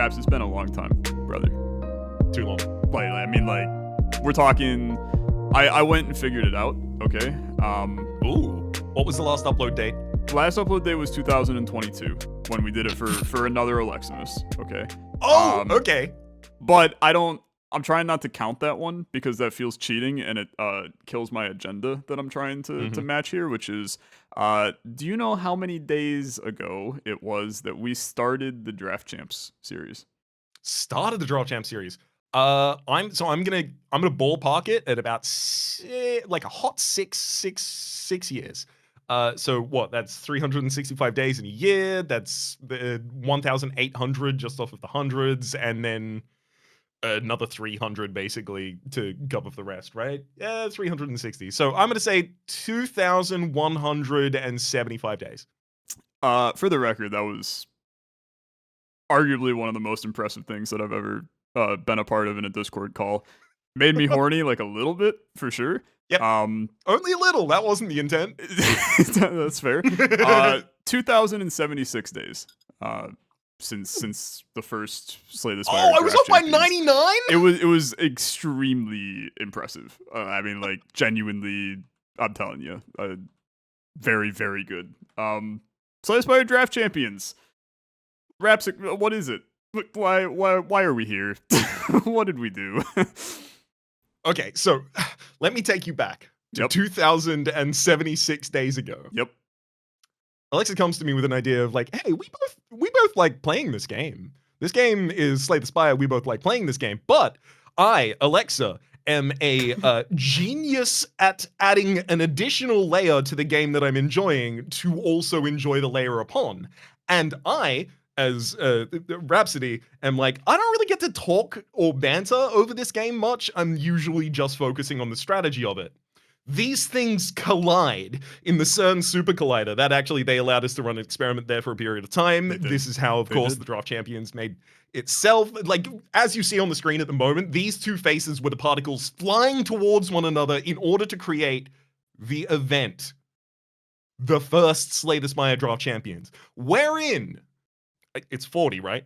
Raps, it's been a long time, brother. Too long. We're talking. I went and figured it out. Okay. Ooh. What was the last upload date? Last upload date was 2022 when we did it for another Aleximus. Okay. Oh, okay. But I'm trying not to count that one because that feels cheating and it kills my agenda that I'm trying to match here, which is, do you know how many days ago it was that we started the Draft Champs series? Started the Draft Champ series. I'm gonna ballpark it at about like a hot six years. So what? That's 365 days in a year. That's 1,800 just off of the hundreds, and then another 300 basically to cover the rest, right? Yeah, 360. So I'm gonna say 2,175 days. For the record, that was arguably one of the most impressive things that I've ever been a part of in a Discord call. Made me horny like a little bit for sure. Yep. Only a little. That wasn't the intent. That's fair. 2,076 days. Since the first Slay the Spire. Oh, I was up by 99? It was extremely impressive. Genuinely, I'm telling you, very, very good. Slay the Spire Draft Champions. Raps, what is it? Why are we here? What did we do? Okay, so let me take you back to 2,076 days ago. Yep. Alexa comes to me with an idea of like, hey, we both like playing this game. This game is Slay the Spire. We both like playing this game. But I, Alexa, am a genius at adding an additional layer to the game that I'm enjoying to also enjoy the layer upon. And I, as Rhapsody, am like, I don't really get to talk or banter over this game much. I'm usually just focusing on the strategy of it. These things collide in the CERN Super Collider. That actually, they allowed us to run an experiment there for a period of time. This is how, of course, the Draft Champions made itself. Like, as you see on the screen at the moment, these two faces were the particles flying towards one another in order to create the event. The first Slay the Spire Draft Champions. Wherein, it's 40, right?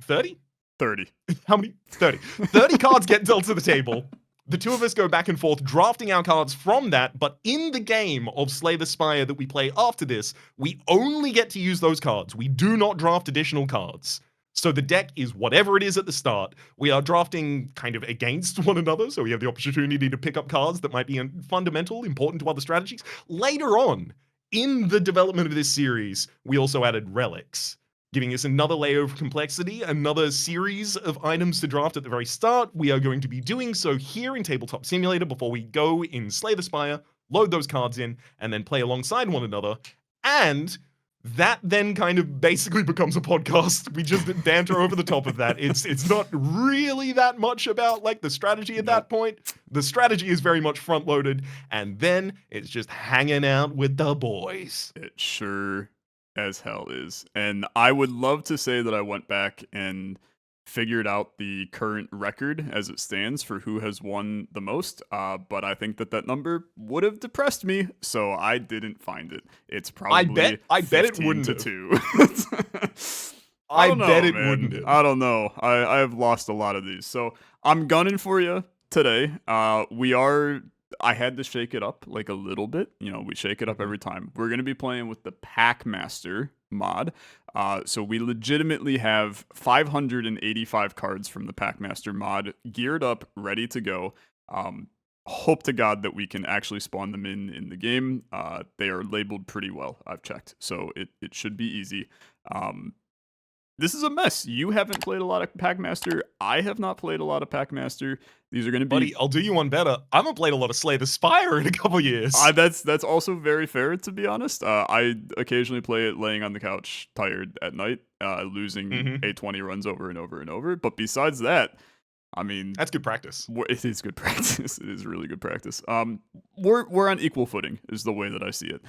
30? 30. How many? 30. 30 cards get dealt to the table. The two of us go back and forth, drafting our cards from that, but in the game of Slay the Spire that we play after this, we only get to use those cards. We do not draft additional cards. So the deck is whatever it is at the start. We are drafting kind of against one another, so we have the opportunity to pick up cards that might be fundamental, important to other strategies. Later on, in the development of this series, we also added relics, giving us another layer of complexity, another series of items to draft at the very start. We are going to be doing so here in Tabletop Simulator before we go in Slay the Spire, load those cards in, and then play alongside one another. And that then kind of basically becomes a podcast. We just banter over the top of that. It's not really that much about like the strategy at that point. The strategy is very much front-loaded, and then it's just hanging out with the boys. It sure as hell is. And I would love to say that I went back and figured out the current record as it stands for who has won the most, but I think that number would have depressed me, so I didn't find it. It's probably I bet it wouldn't to have. 2. I bet it wouldn't have. I don't know. I have lost a lot of these, so I'm gunning for you today. I had to shake it up like a little bit. You know, we shake it up every time. We're going to be playing with the Packmaster mod. So we legitimately have 585 cards from the Packmaster mod geared up, ready to go. Hope to God that we can actually spawn them in the game. They are labeled pretty well, I've checked. So it should be easy. This is a mess. You haven't played a lot of Packmaster. I have not played a lot of Packmaster. These are going to be... Buddy, I'll do you one better. I haven't played a lot of Slay the Spire in a couple years. That's also very fair, to be honest. I occasionally play it laying on the couch, tired at night, losing A20 runs over and over and over. But besides that, I mean... That's good practice. It is good practice. It is really good practice. We're on equal footing, is the way that I see it.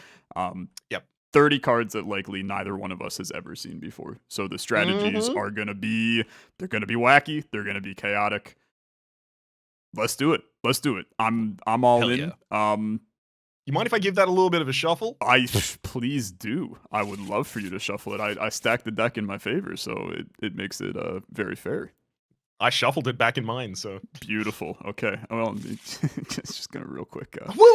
Yep. 30 cards that likely neither one of us has ever seen before. So the strategies are going to be, they're going to be wacky. They're going to be chaotic. Let's do it. I'm all Hell in. Yeah. You mind if I give that a little bit of a shuffle? Please do. I would love for you to shuffle it. I stacked the deck in my favor, so it makes it very fair. I shuffled it back in mine, so. Beautiful. Okay. Well, it's just gonna real quick. Whoa,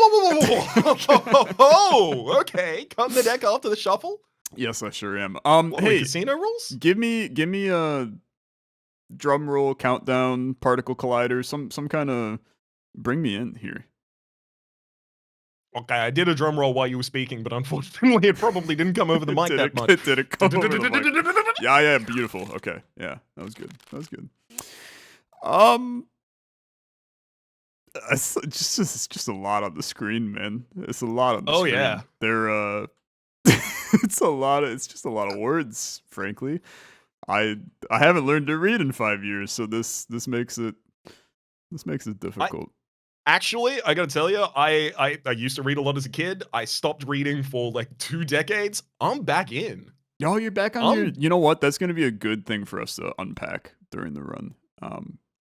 okay. Cutting the deck after the shuffle? Yes, I sure am. What, Hey, casino rules? give me a drum roll, countdown, particle collider, some kind of bring me in here. Okay, I did a drum roll while you were speaking, but unfortunately, it probably didn't come over the mic that much. It didn't come over the mic. Yeah, beautiful. Okay, yeah, that was good. That was good. It's just a lot on the screen, man. It's a lot on the screen. Oh yeah, they're it's just a lot of words, frankly. I haven't learned to read in 5 years, so this makes it difficult. Actually, I gotta tell you, I used to read a lot as a kid. I stopped reading for like 2 decades. I'm back in. Oh, you're back on your. You know what? That's gonna be a good thing for us to unpack during the run.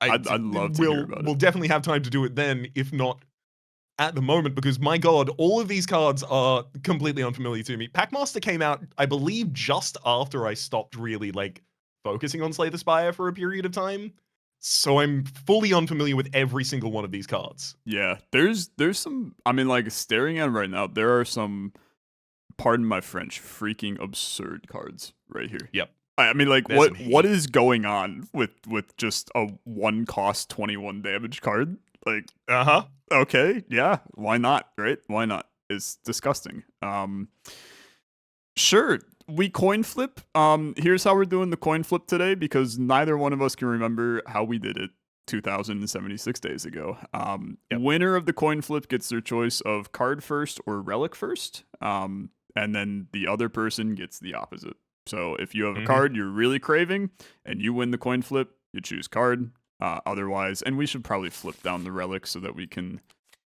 I'd love to hear about it. We'll definitely have time to do it then, if not at the moment, because my god, all of these cards are completely unfamiliar to me. Packmaster came out, I believe, just after I stopped really like focusing on Slay the Spire for a period of time. So I'm fully unfamiliar with every single one of these cards. Yeah, there's some. I mean, like staring at them right now, there are some. Pardon my French, freaking absurd cards right here. Yep. I mean, like, what is going on with just a 1-cost 21 damage card? Like, okay, yeah, why not, right? Why not? It's disgusting. Sure, we coin flip. Here's how we're doing the coin flip today, because neither one of us can remember how we did it 2,076 days ago. Winner of the coin flip gets their choice of card first or relic first, and then the other person gets the opposite. So if you have a card you're really craving and you win the coin flip, you choose card. Otherwise, and we should probably flip down the relics so that we can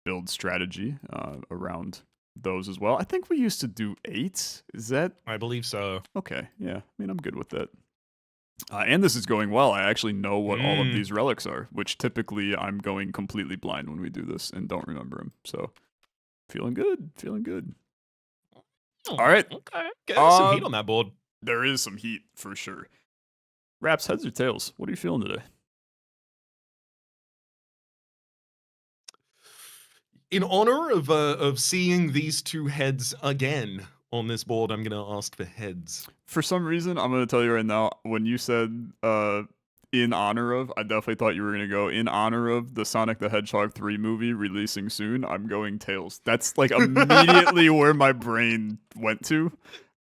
build strategy around those as well. I think we used to do 8. Is that? I believe so. Okay, yeah. I mean, I'm good with that. And this is going well. I actually know what all of these relics are, which typically I'm going completely blind when we do this and don't remember them. So, feeling good. Feeling good. All right. Okay. Get some heat on that board. There is some heat for sure. Raps, heads or tails? What are you feeling today? In honor of seeing these two heads again on this board, I'm gonna ask for heads. For some reason, I'm gonna tell you right now. When you said in honor of, I definitely thought you were gonna go in honor of the Sonic the Hedgehog 3 movie releasing soon. I'm going tails. That's like immediately where my brain went to.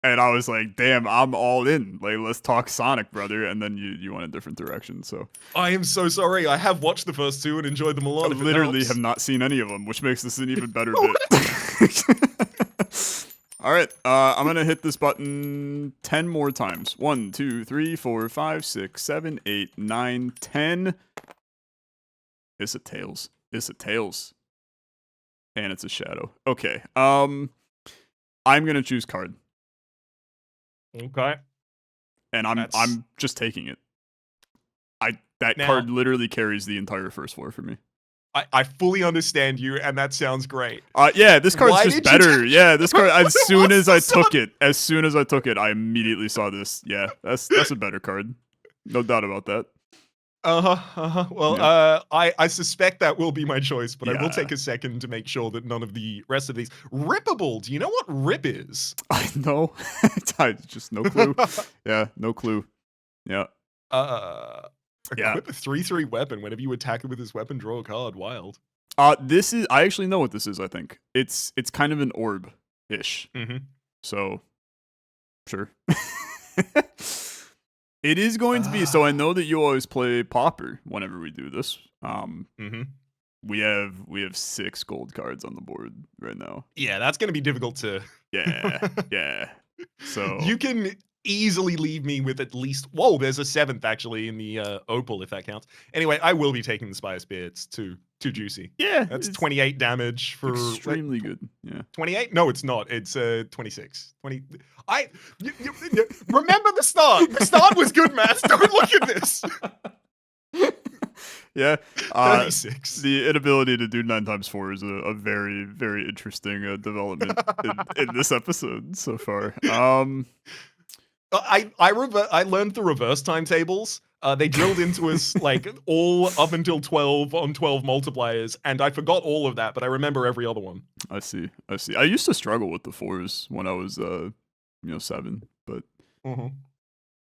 And I was like, damn, I'm all in. Like, let's talk Sonic, brother. And then you went a different direction. So I am so sorry. I have watched the first 2 and enjoyed them a lot. I literally have not seen any of them, which makes this an even better bit. All right, I'm going to hit this button 10 more times. 1, 2, 3, 4, 5, 6, 7, 8, 9, 10. It's a tails. It's a tails. And it's a shadow. Okay. I'm going to choose card. Okay. And I'm just taking it. That card literally carries the entire first floor for me. I fully understand you, and that sounds great. Yeah, this card's just better. Yeah, this card. As soon as I took it, I immediately saw this. Yeah, that's a better card. No doubt about that. Well, yeah. I suspect that will be my choice, but I will take a second to make sure that none of the rest of these rippable. Do you know what rip is? I know. I just no clue. Yeah, no clue. Yeah. Equip a 3/3 weapon. Whenever you attack it with this weapon, draw a card. Wild. This is. I actually know what this is. I think it's kind of an orb-ish. So, sure. It is going to be. So I know that you always play Pauper whenever we do this. We have 6 gold cards on the board right now. Yeah, that's going to be difficult to. Yeah. So you can easily leave me with at least. Whoa, there's a 7th actually in the opal, if that counts. Anyway, I will be taking the Spire Spear. It's too juicy. Yeah, that's 28 damage for extremely good. Yeah, 28. No, it's not. It's 26. 20. Remember the start. The start was good, Matt. Don't look at this. Yeah. 36. The inability to do 9 times 4 is a very, very interesting development in this episode so far. I learned the reverse timetables. They drilled into us like all up until 12 on 12 multipliers, and I forgot all of that, but I remember every other one. I see. I used to struggle with the 4s when I was 7, but Mhm.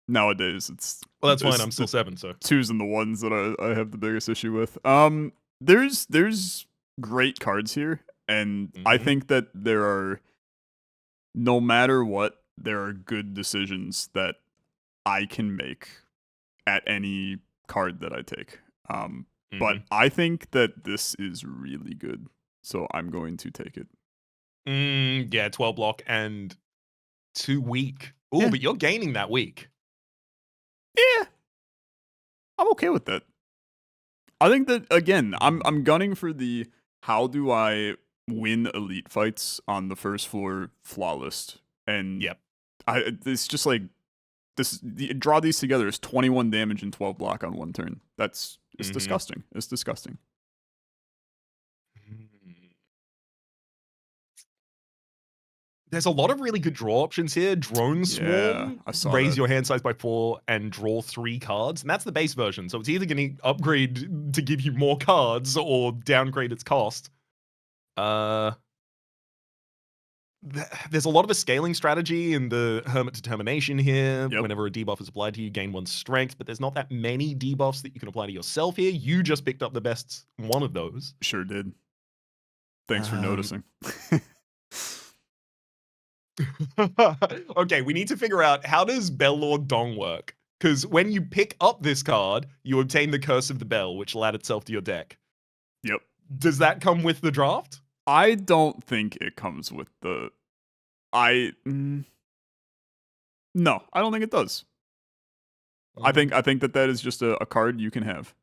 nowadays it's Well, that's fine. it's I'm still the 7, so 2s and the 1s that I have the biggest issue with. There's great cards here, and I Mhm. think that there are, no matter what, there are good decisions that I can make at any card that I take. But Mhm. I think that this is really good, so I'm going to take it. Yeah, 12 block and 2 weak. Ooh, Yeah, but you're gaining that week. yeah, I'm okay with that. I think that again, I'm gunning for the how do I win elite fights on the first floor flawless, and Yep. it's just like draw these together is 21 damage and 12 block on one turn. It's Mhm. disgusting. It's disgusting. Mm. There's a lot of really good draw options here. Drone Yeah, Swarm, I saw raise that. your hand size by 4 and draw 3 cards. And that's the base version. So it's either going to upgrade to give you more cards or downgrade its cost. Uh, there's a lot of a scaling strategy in the Hermit Determination here. Yep, Whenever a debuff is applied to you, gain 1 strength. But there's not that many debuffs that you can apply to yourself here. You just picked up the best one of those. sure did. Thanks for Um, noticing. Okay, we need to figure out how does Bellord Dong work? Because when you pick up this card, you obtain the Curse of the Bell, which will add itself to your deck. Yep. Does that come with the draft? I don't think it comes with the. No, I don't think it does. I think that is just a card you can have.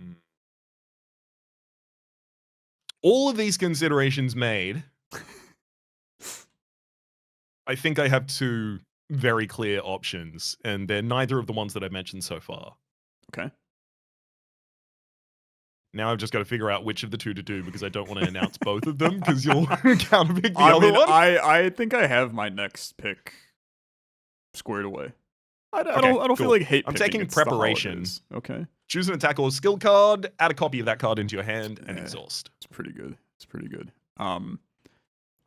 Mm. All of these considerations made, I think I have 2 very clear options, and they're neither of the ones that I've mentioned so far. Okay. Now I've just got to figure out which of the 2 to do because I don't want to announce both of them because you'll counterpick the I other mean, one. I think I have my next pick squared away. Okay, I don't feel cool. like hate I'm picking. taking It's the preparation. holidays. Okay. Choose an attack or skill card, add a copy of that card into your hand, and Yeah, exhaust. it's pretty good. It's pretty good.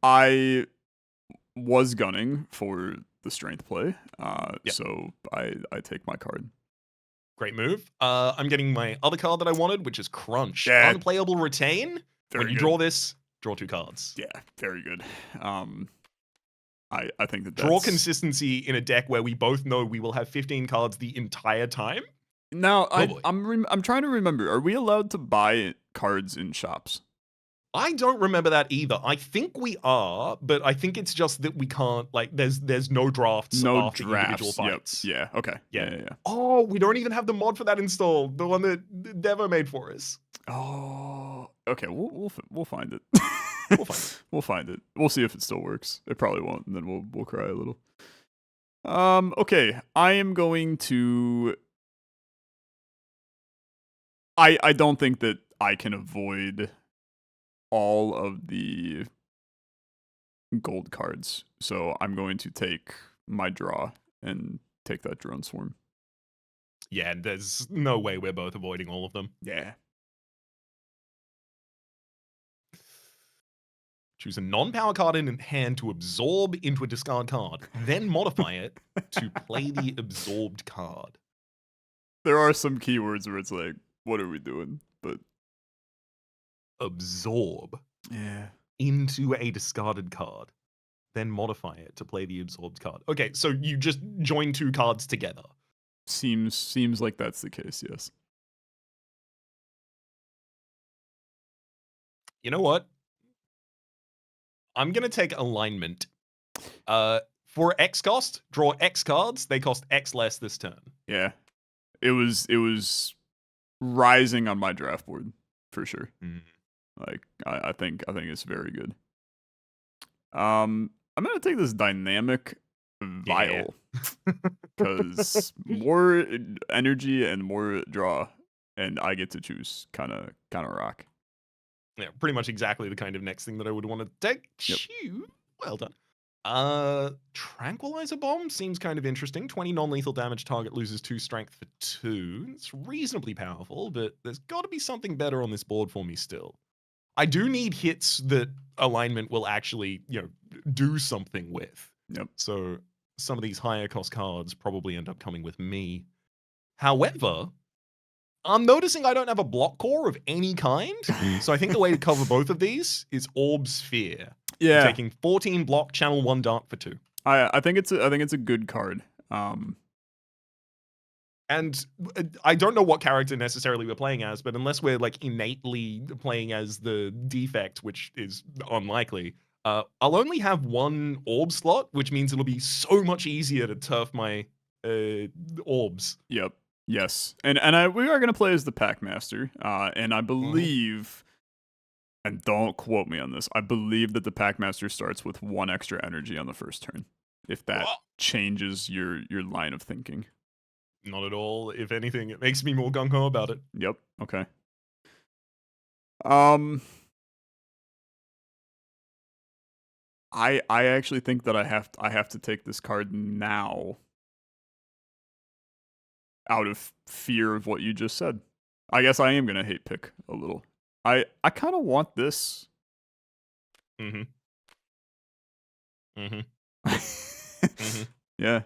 I was gunning for the strength play. Yep. So I take my card. Great move. I'm getting my other card that I wanted, which is Crunch. Yeah, Unplayable Retain. When very you good. draw this, draw 2 cards. Yeah, very good. I think that Draw that's consistency in a deck where we both know we will have 15 cards the entire time. now. Oh boy. I'm trying to remember. Are we allowed to buy cards in shops? I don't remember that either. I think we are, but I think it's just that we can't, like, there's no drafts No after individual drafts. Yep. fights. Yeah. Okay. Yeah. Yeah. Oh, we don't even have the mod for that installed. The one that Devo made for us. Oh. Okay. We'll find it. We'll find it. We'll find it. We'll see if it still works. It probably won't, and then we'll cry a little. Okay. I am going to. I don't think that I can avoid all of the gold cards, so I'm going to take my draw and take that drone swarm. Yeah, and there's no way we're both avoiding all of them. Yeah. Choose a non-power card in hand to absorb into a discard card, then modify it to play the absorbed card. There are some keywords where it's like, what are we doing? But Absorb yeah. into a discarded card, then modify it to play the absorbed card. Okay, so you just join 2 cards together. Seems like that's the case, yes. You know what? I'm going to take alignment. For X cost, draw X cards. They cost X less this turn. Yeah. It was rising on my draft board for sure. Mm. Like I think it's very good. I'm gonna take this dynamic vial because more energy and more draw, and I get to choose kind of rock. Yeah, pretty much exactly the kind of next thing that I would want to take. Yep. Chew. Well done. Tranquilizer Bomb seems kind of interesting. 20 non-lethal damage, target loses 2 strength for 2. It's reasonably powerful, but there's got to be something better on this board for me still. I do need hits that alignment will actually, do something with. Yep. So some of these higher cost cards probably end up coming with me. However, I'm noticing I don't have a block core of any kind. So I think the way to cover both of these is Orb Sphere. Yeah. I'm taking 14 block, channel 1 dark for 2. I think it's a good card. And I don't know what character necessarily we're playing as, but unless we're like innately playing as the defect, which is unlikely, I'll only have 1 orb slot, which means it'll be so much easier to turf my orbs. Yep. Yes. And we are gonna play as the Packmaster. And I believe, and don't quote me on this, I believe that the Packmaster starts with 1 extra energy on the first turn. If that changes your line of thinking. Not at all. If anything, it makes me more gung-ho about it. Yep. Okay. I actually think that I have to take this card now out of fear of what you just said. I guess I am gonna hate pick a little. I kind of want this. Mm-hmm. Yeah.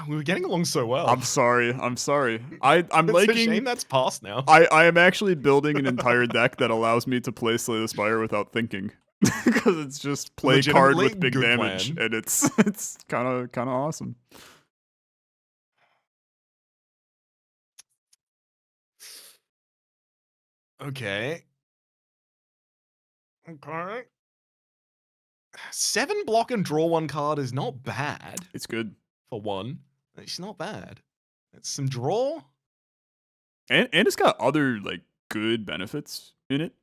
We were getting along so well. I'm sorry. I'm it's liking. A shame that's past now. I am actually building an entire deck that allows me to play Slay the Spire without thinking, because it's just play card with big damage, plan. and it's kind of awesome. Okay. 7 block and draw 1 card is not bad. It's good. For 1. It's not bad. It's some draw. And it's got other like good benefits in it.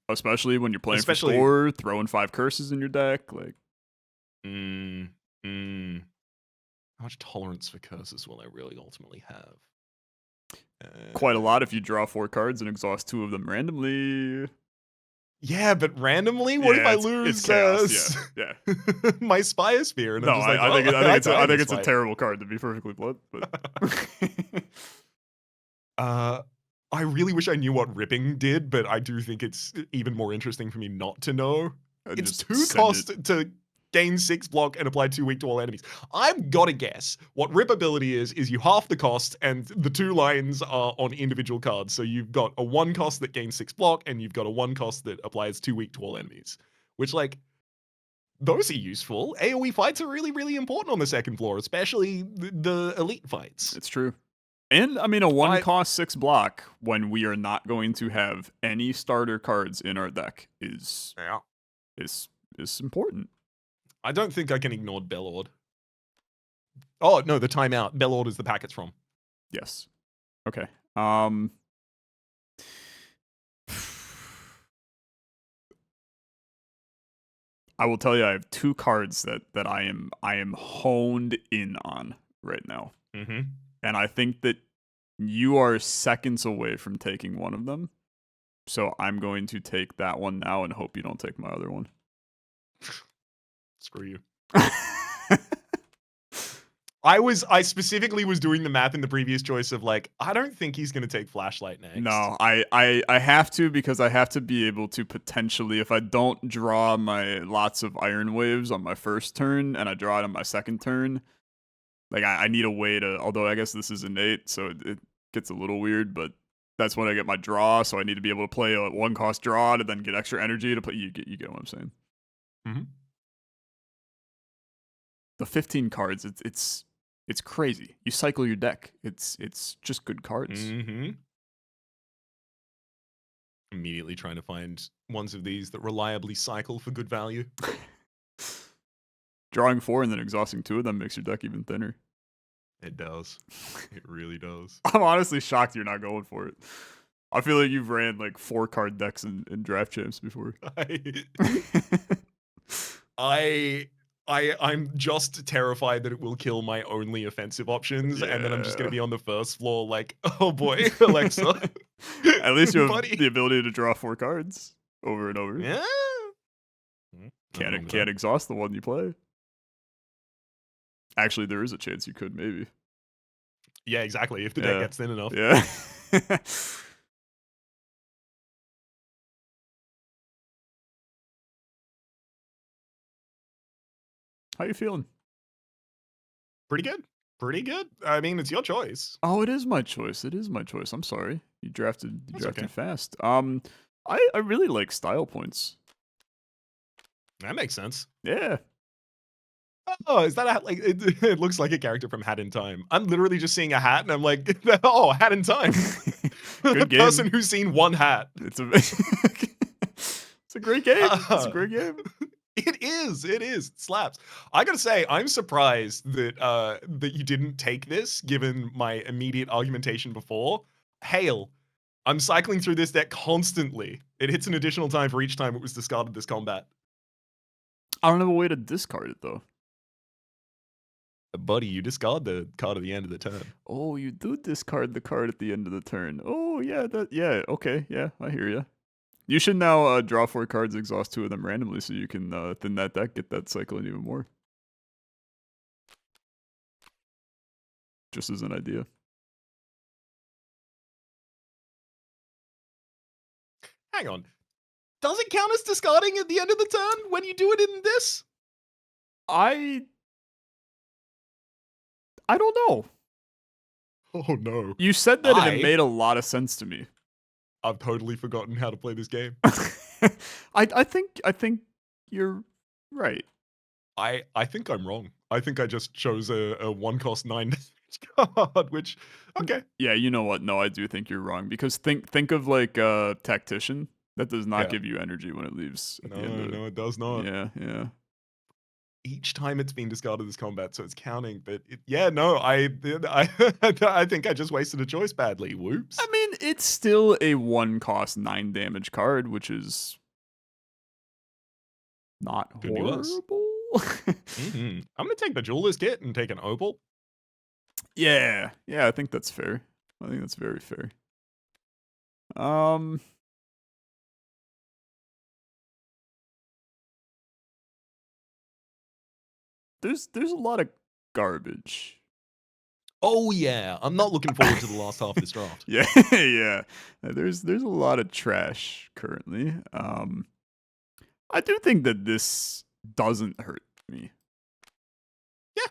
Especially when you're playing for score, throwing 5 curses in your deck, like. How much tolerance for curses will I really ultimately have? Quite a lot if you draw 4 cards and exhaust 2 of them randomly. Yeah, but randomly, what if I lose chaos? Yeah. my Spire Sphere? And no, I'm just like, I think it's a terrible card, to be perfectly blunt. But I really wish I knew what ripping did, but I do think it's even more interesting for me not to know. It's 2 cost to gain 6 block and apply 2 weak to all enemies. I've got to guess what rip ability is you half the cost and the 2 lines are on individual cards. So you've got a 1 cost that gains 6 block and you've got a 1 cost that applies 2 weak to all enemies, which like, those are useful. AoE fights are really, really important on the second floor, especially the elite fights. It's true. And I mean, a 1 cost 6 block when we are not going to have any starter cards in our deck is important. I don't think I can ignore Bellord. Oh no, the timeout. Bellord is the packets from. Yes. Okay. I will tell you, I have 2 cards that I am honed in on right now. And I think that you are seconds away from taking one of them. So I'm going to take that one now and hope you don't take my other one. Screw you. I specifically was doing the math in the previous choice of like, I don't think he's going to take Flashlight next. No, I have to, because I have to be able to potentially, if I don't draw my lots of Iron Waves on my first turn and I draw it on my second turn, like I need a way to, although I guess this is innate, so it gets a little weird, but that's when I get my draw, so I need to be able to play a 1 cost draw to then get extra energy to play. You get what I'm saying. The 15 cards, it's crazy. You cycle your deck. It's just good cards. Immediately trying to find ones of these that reliably cycle for good value. Drawing 4 and then exhausting 2 of them makes your deck even thinner. It does. It really does. I'm honestly shocked you're not going for it. I feel like you've ran like 4 card decks in draft champs before. I I'm just terrified that it will kill my only offensive options, and then I'm just gonna Yeah. be on the first floor like, oh boy, Alexa, At least you have buddy. the ability to draw 4 cards over and over. Yeah. Nothing wrong with Can't that. exhaust the one you play. Actually, there is a chance you could maybe. Yeah, exactly. If the deck Yeah. gets thin enough. Yeah. How you feeling? Pretty good. Pretty good. I mean, it's your choice. Oh, it is my choice. It is my choice. I'm sorry. You That's drafted okay. fast. I really like style points. That makes sense. Yeah. Oh, is that a hat? Like, it looks like a character from Hat in Time. I'm literally just seeing a hat, and I'm like, oh, Hat in Time. The Good person game. who's seen one hat. It's a It's a great game. It's a great game. It is. It is. It slaps. I gotta say, I'm surprised that that you didn't take this, given my immediate argumentation before. Hail. I'm cycling through this deck constantly. It hits an additional time for each time it was discarded this combat. I don't have a way to discard it though. Buddy, you discard the card at the end of the turn. Oh, you do discard the card at the end of the turn. Oh, yeah, okay, yeah, I hear you. You should now draw 4 cards, exhaust 2 of them randomly, so you can thin that deck, get that cycling even more. Just as an idea. Hang on. Does it count as discarding at the end of the turn when you do it in this? I don't know. Oh no. You said that and it made a lot of sense to me. I've totally forgotten how to play this game. I think you're right. I think I'm wrong. I think I just chose a 1 cost 9 card, which okay. Yeah, you know what? No, I do think you're wrong because think of like a tactician that does not Yeah. give you energy when it leaves at the end of it. No, it does not. Yeah. Each time it's been discarded as combat, so it's counting. But I think I just wasted a choice badly. Whoops. I mean, it's still a 1 cost 9 damage card, which is not Could be worse. horrible. I'm gonna take the Jeweler's Kit and take an Opal. Yeah, I think that's fair. I think that's very fair. There's a lot of garbage. Oh yeah, I'm not looking forward to the last half of this draft. Yeah, yeah. There's a lot of trash currently. I do think that this doesn't hurt me. Yeah,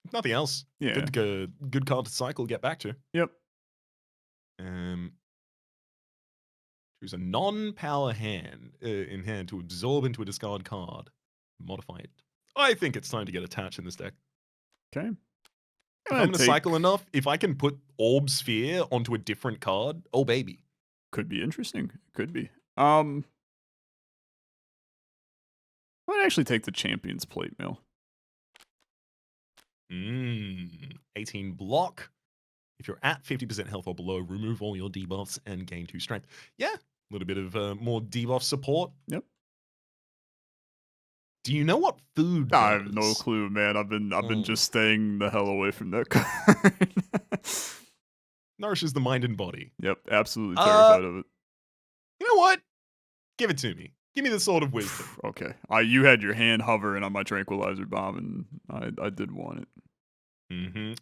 if nothing else. Yeah. Good card to cycle. Get back to. Yep. Choose a non-power hand in hand to absorb into a discard card. Modify it. I think it's time to get attached in this deck. Okay. If I'm gonna cycle enough, if I can put Orb Sphere onto a different card, oh baby. Could be interesting. Could be. I might actually take the Champion's Plate Mail. 18 block. If you're at 50% health or below, remove all your debuffs and gain 2 strength. Yeah, a little bit of more debuff support. Yep. Do you know what food does? I have no clue, man. I've been just staying the hell away from that card. Nourishes the mind and body. Yep, absolutely terrified of it. You know what? Give it to me. Give me the Sword of Wisdom. Okay. You had your hand hovering on my Tranquilizer Bomb, and I did want it.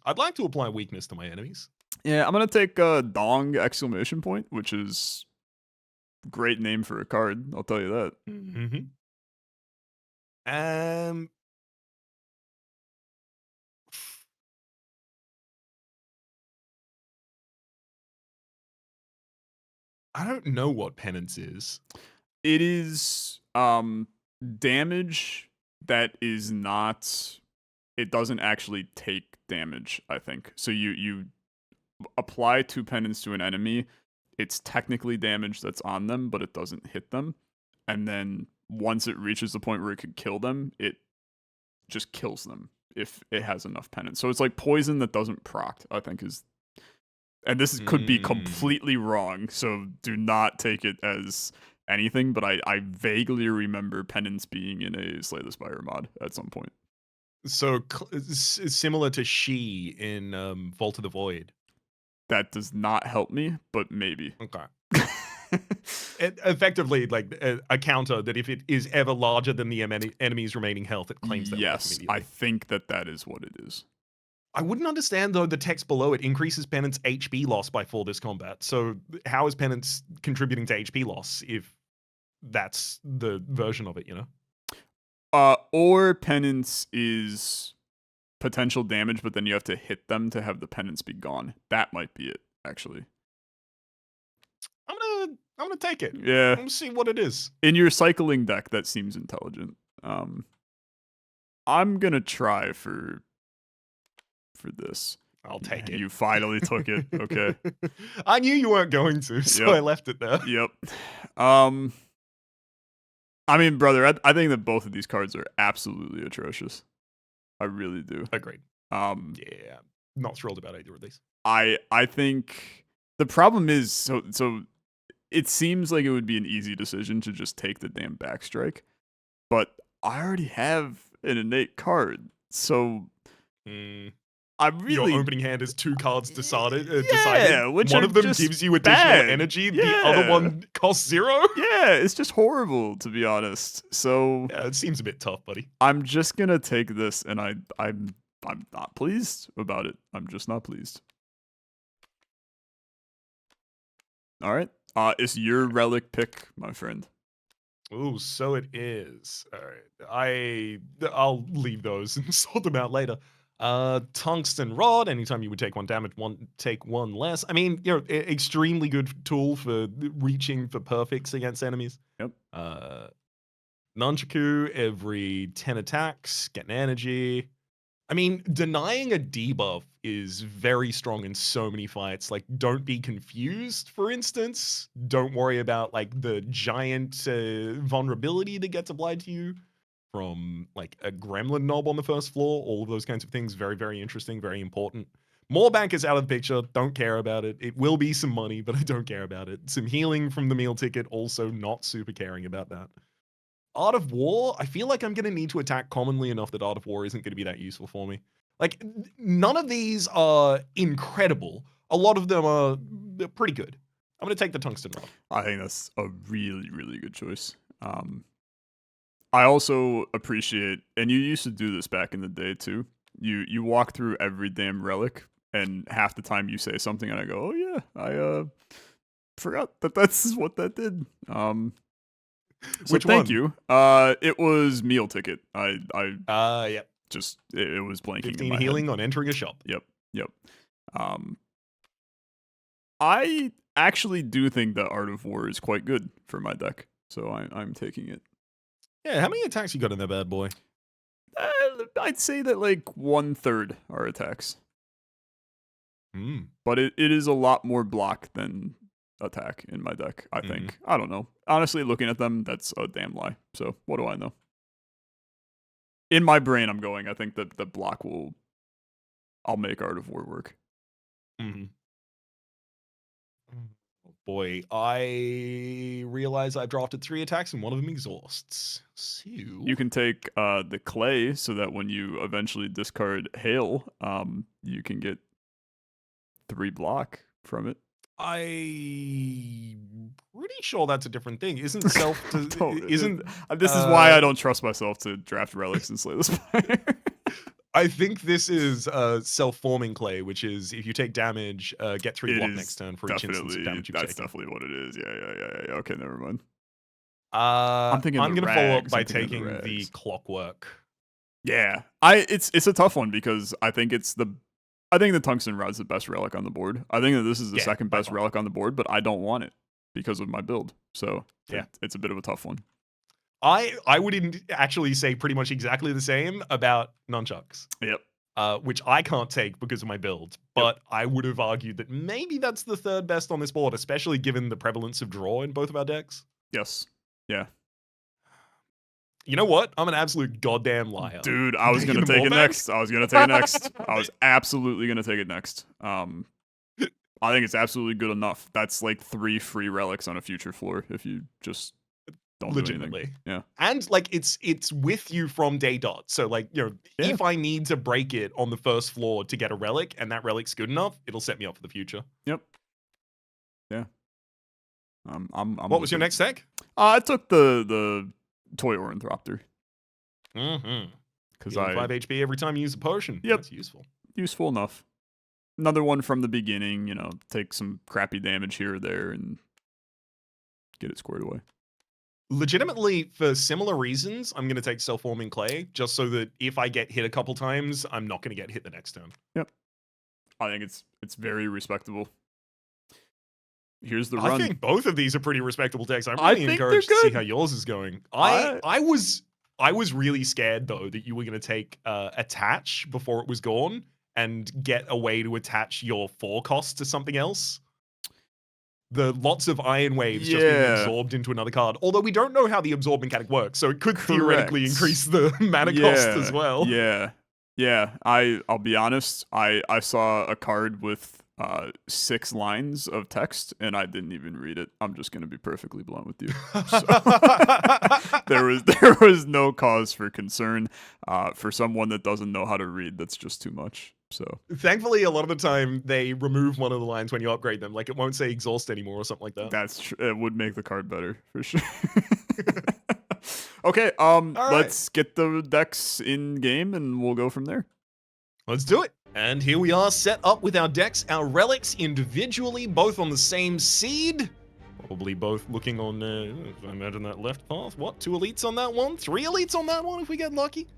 I'd like to apply weakness to my enemies. Yeah, I'm gonna take Dong exclamation point, which is great name for a card. I'll tell you that. I don't know what penance is. It is damage that is not. It doesn't actually take damage, I think. So you apply 2 penance to an enemy. It's technically damage that's on them, but it doesn't hit them. And then once it reaches the point where it could kill them, it just kills them if it has enough penance. So it's like poison that doesn't proc, I think is. And this could be completely wrong, so do not take it as anything, but I vaguely remember Penance being in a Slay the Spire mod at some point. So similar to She in Vault of the Void. That does not help me, but maybe. Okay. Effectively, like a counter that if it is ever larger than the enemy's remaining health, it claims that life Yes, immediately. I think that is what it is. I wouldn't understand though the text below it increases Penance HP loss by 4 this combat. So how is Penance contributing to HP loss if that's the version of it, you know? Or Penance is potential damage, but then you have to hit them to have the penance be gone. That might be it, actually. I'm gonna take it. Yeah. I'm gonna see what it is. In your cycling deck, that seems intelligent. I'm gonna try for this. I'll take it. You finally took it. Okay. I knew you weren't going to, so I left it there. Yep. I mean, brother, I think that both of these cards are absolutely atrocious. I really do. Agreed. Yeah, not thrilled about either of these. I think the problem is so it seems like it would be an easy decision to just take the damn backstrike, but I already have an innate card, so I really your opening hand is 2 cards decided. Which one are of them just gives you additional bad. energy. Yeah. The other one costs 0. Yeah, it's just horrible, to be honest. So yeah, it seems a bit tough, buddy. I'm just gonna take this, and I'm not pleased about it. I'm just not pleased. All right. It's your relic pick, my friend. Ooh, so it is. All right. I'll leave those and sort them out later. Tungsten Rod. Anytime you would take 1 damage, take 1 less. I mean, you know, extremely good tool for reaching for perfects against enemies. Yep. Nunchaku, every 10 attacks, get an energy. I mean, denying a debuff is very strong in so many fights. Like, don't be confused, for instance. Don't worry about, like, the giant vulnerability that gets applied to you from, like, a gremlin knob on the first floor. All of those kinds of things. Very, very interesting, very important. More bank is out of the picture. Don't care about it. It will be some money, but I don't care about it. Some healing from the meal ticket. Also not super caring about that. Art of War, I feel like I'm going to need to attack commonly enough that Art of War isn't going to be that useful for me. Like, none of these are incredible. A lot of them are pretty good. I'm going to take the Tungsten Rod. I think that's a really, really good choice. I also appreciate, and you used to do this back in the day too, you walk through every damn relic, and half the time you say something, and I go, oh yeah, I forgot that's what that did. So Which thank one? you. It was meal ticket. Yeah. Just it was blanking. 15 in my healing head. on entering a shop. Yep. I actually do think that Art of War is quite good for my deck, so I'm taking it. Yeah, how many attacks you got in that bad boy? I'd say that like 1/3 are attacks. But it is a lot more block than attack in my deck, I think. I don't know. Honestly, looking at them, that's a damn lie. So what do I know? In my brain, I'm going, I think that the block I'll make Art of War work. Boy, I realize I drafted 3 attacks and one of them exhausts. So you can take the clay so that when you eventually discard hail, you can get 3 block from it. I'm pretty sure that's a different thing. Isn't self? Isn't this is why I don't trust myself to draft relics and Slay the Spire. I think this is self-forming clay, which is if you take damage, get 3 block next turn for each instance of damage you've taken. That's definitely what it is. Yeah. Okay, never mind. I'm thinking going to follow up by I'm thinking taking the the clockwork. Yeah, it's a tough one because I think the tungsten rod's the best relic on the board. I think that this is the second best relic on the board, but I don't want it because of my build. So yeah, it's a bit of a tough one. I would actually say pretty much exactly the same about nunchucks. Yep. Which I can't take because of my build, but I would have argued that maybe that's the 3rd best on this board, especially given the prevalence of draw in both of our decks. Yes. Yeah. You know what? I'm an absolute goddamn liar. Dude, I was going to take it next. I was going to take it next. I was absolutely going to take it next. I think it's absolutely good enough. That's like 3 free relics on a future floor if you just don't do anything. Legitimately. Yeah. And like it's with you from day dot. So like, you know, Yeah. if I need to break it on the first floor to get a relic and that relic's good enough, it'll set me up for the future. Yep. Yeah. I'm What was your next tech? I took the toy ornithopter. Mm-hmm. Because 5 HP every time you use a potion. Yep. That's useful. Useful enough. Another one from the beginning, you know, take some crappy damage here or there and get it squared away. Legitimately, for similar reasons, I'm going to take Self-Forming Clay, just so that if I get hit a couple times, I'm not going to get hit the next turn. Yep. I think it's very respectable. Here's the run. I think both of these are pretty respectable decks. I'm really encouraged to see how yours is going. I was really scared, though, that you were going to take Attach before it was gone and get a way to attach your 4 cost to something else. The lots of Iron Waves just being absorbed into another card. Although we don't know how the absorb mechanic works, so it could theoretically increase the mana cost as well. Yeah. Yeah. I'll be honest, I saw a card with 6 lines of text and I didn't even read it. I'm just gonna be perfectly blunt with you. So, there was no cause for concern. For someone that doesn't know how to read, that's just too much. So thankfully, a lot of the time they remove one of the lines when you upgrade them. Like it won't say exhaust anymore or something like that. That's it would make the card better for sure. Okay, let's get the decks in game and we'll go from there. Let's do it. And here we are set up with our decks, our relics individually, both on the same seed. Probably both looking on, if I imagine that left path. What, 2 elites on that one? 3 elites on that one if we get lucky?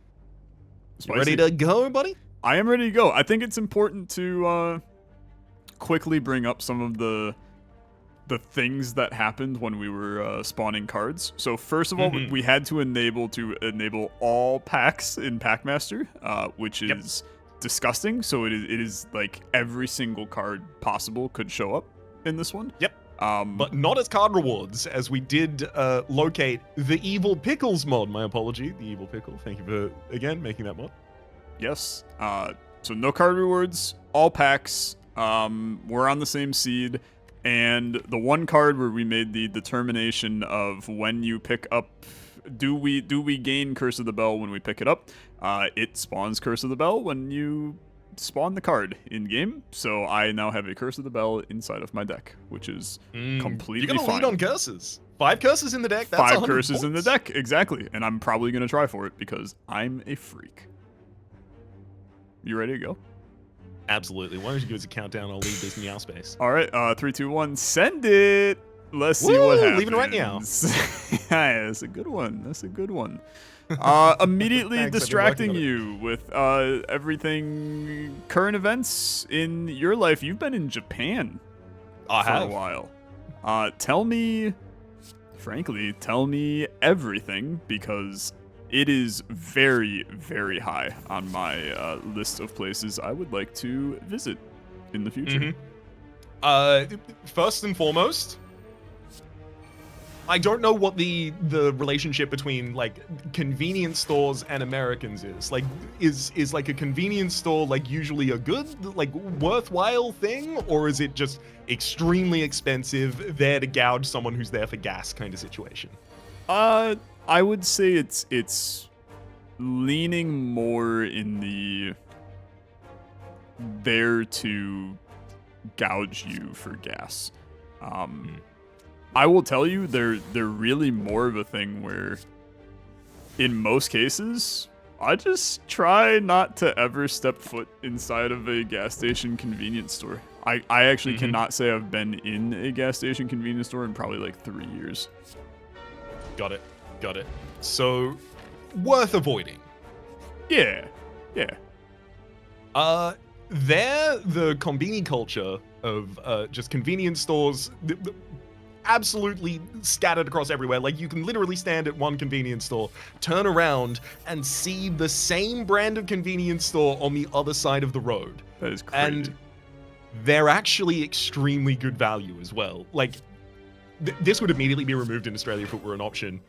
Ready to go, buddy? I am ready to go. I think it's important to quickly bring up some of the things that happened when we were spawning cards. So first of all, we had to enable all packs in Packmaster, which is disgusting. So it is like every single card possible could show up in this one. Yep. But not as card rewards, as we did locate the Evil Pickles mod. My apology, the Evil Pickle. Thank you for, again, making that mod. Yes. So no card rewards, all packs. We're on the same seed. And the one card where we made the determination of when you pick up, do we gain Curse of the Bell when we pick it up? It spawns Curse of the Bell when you spawn the card in game. So I now have a Curse of the Bell inside of my deck, which is completely fine. You got a lead on curses. 5 curses in the deck. That's 5 curses in the deck, exactly. And I'm probably gonna try for it because I'm a freak. You ready to go? Absolutely. Why don't you give us a countdown? I'll leave this meow space. All right, 3, 2, 1, send it. Let's see what happens. Leaving it right now. Yeah, that's a good one. That's a good one. Immediately Thanks, distracting you with everything current events in your life. You've been in Japan for a while. Tell me everything, because it is very, very high on my list of places I would like to visit in the future. First and foremost, I don't know what the relationship between like convenience stores and Americans is. Like, is like a convenience store like usually a good, like worthwhile thing, or is it just extremely expensive, there to gouge someone who's there for gas kind of situation? I would say it's leaning more in the there to gouge you for gas. I will tell you, they're really more of a thing where, in most cases, I just try not to ever step foot inside of a gas station convenience store. I actually cannot say I've been in a gas station convenience store in probably like 3 years. Got it. So, worth avoiding. Yeah. The combini culture of just convenience stores, absolutely scattered across everywhere. Like, you can literally stand at one convenience store, turn around, and see the same brand of convenience store on the other side of the road. That is crazy. And they're actually extremely good value as well. Like, this would immediately be removed in Australia if it were an option.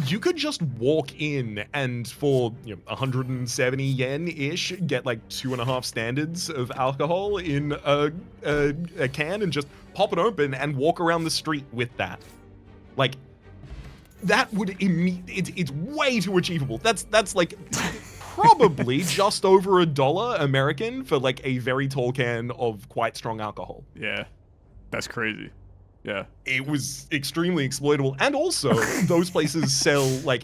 you could just walk in and for 170 yen-ish get like 2.5 standards of alcohol in a can and just pop it open and walk around the street with that. Like, that would it's way too achievable. That's like probably just over $1 American for like a very tall can of quite strong alcohol. Yeah, that's crazy. Yeah, it was extremely exploitable, and also those places sell like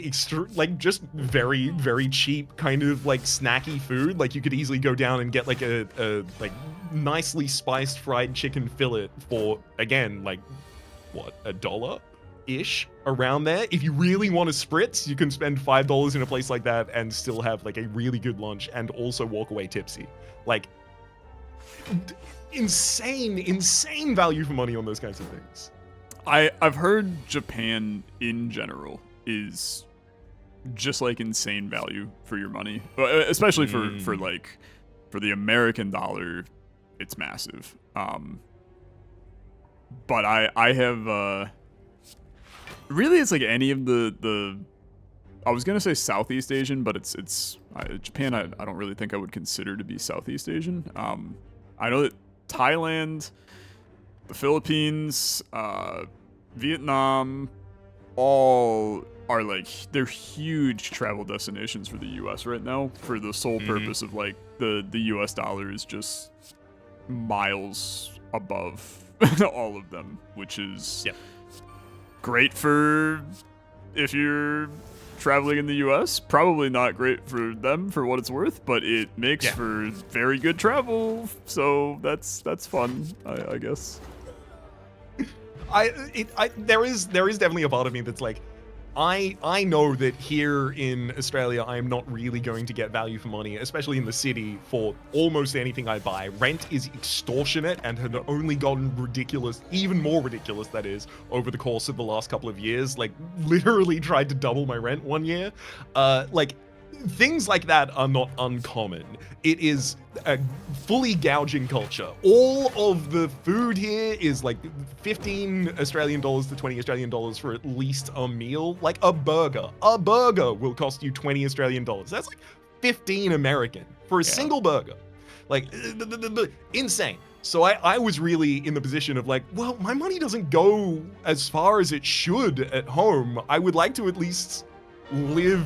just very, very cheap kind of like snacky food. Like you could easily go down and get like a like nicely spiced fried chicken fillet for, again, like what, $1-ish around there. If you really want to spritz, you can spend $5 in a place like that and still have like a really good lunch and also walk away tipsy. Like, insane value for money on those kinds of things. I've heard Japan in general is just like insane value for your money, especially for the American dollar. It's massive. But I have really, it's like any of the I was gonna say Southeast Asian, but it's Japan. I don't really think I would consider to be Southeast Asian. I know that Thailand, the Philippines, Vietnam, all are like, they're huge travel destinations for the US right now, for the sole purpose of like the US dollar is just miles above all of them, which is great for if you're traveling in the US. Probably not great for them for what it's worth, but it makes for very good travel, so that's fun, I guess. There is definitely a part of me that's like, I know that here in Australia, I am not really going to get value for money, especially in the city, for almost anything I buy. Rent is extortionate and had only gotten ridiculous, even more ridiculous, that is, over the course of the last couple of years. Like, literally tried to double my rent one year. Like, things like that are not uncommon. It is a fully gouging culture. All of the food here is like 15 Australian dollars to 20 Australian dollars for at least a meal. Like a burger will cost you 20 Australian dollars. That's like 15 American for a single burger. Like, insane. So I was really in the position of like, well, my money doesn't go as far as it should at home. I would like to at least live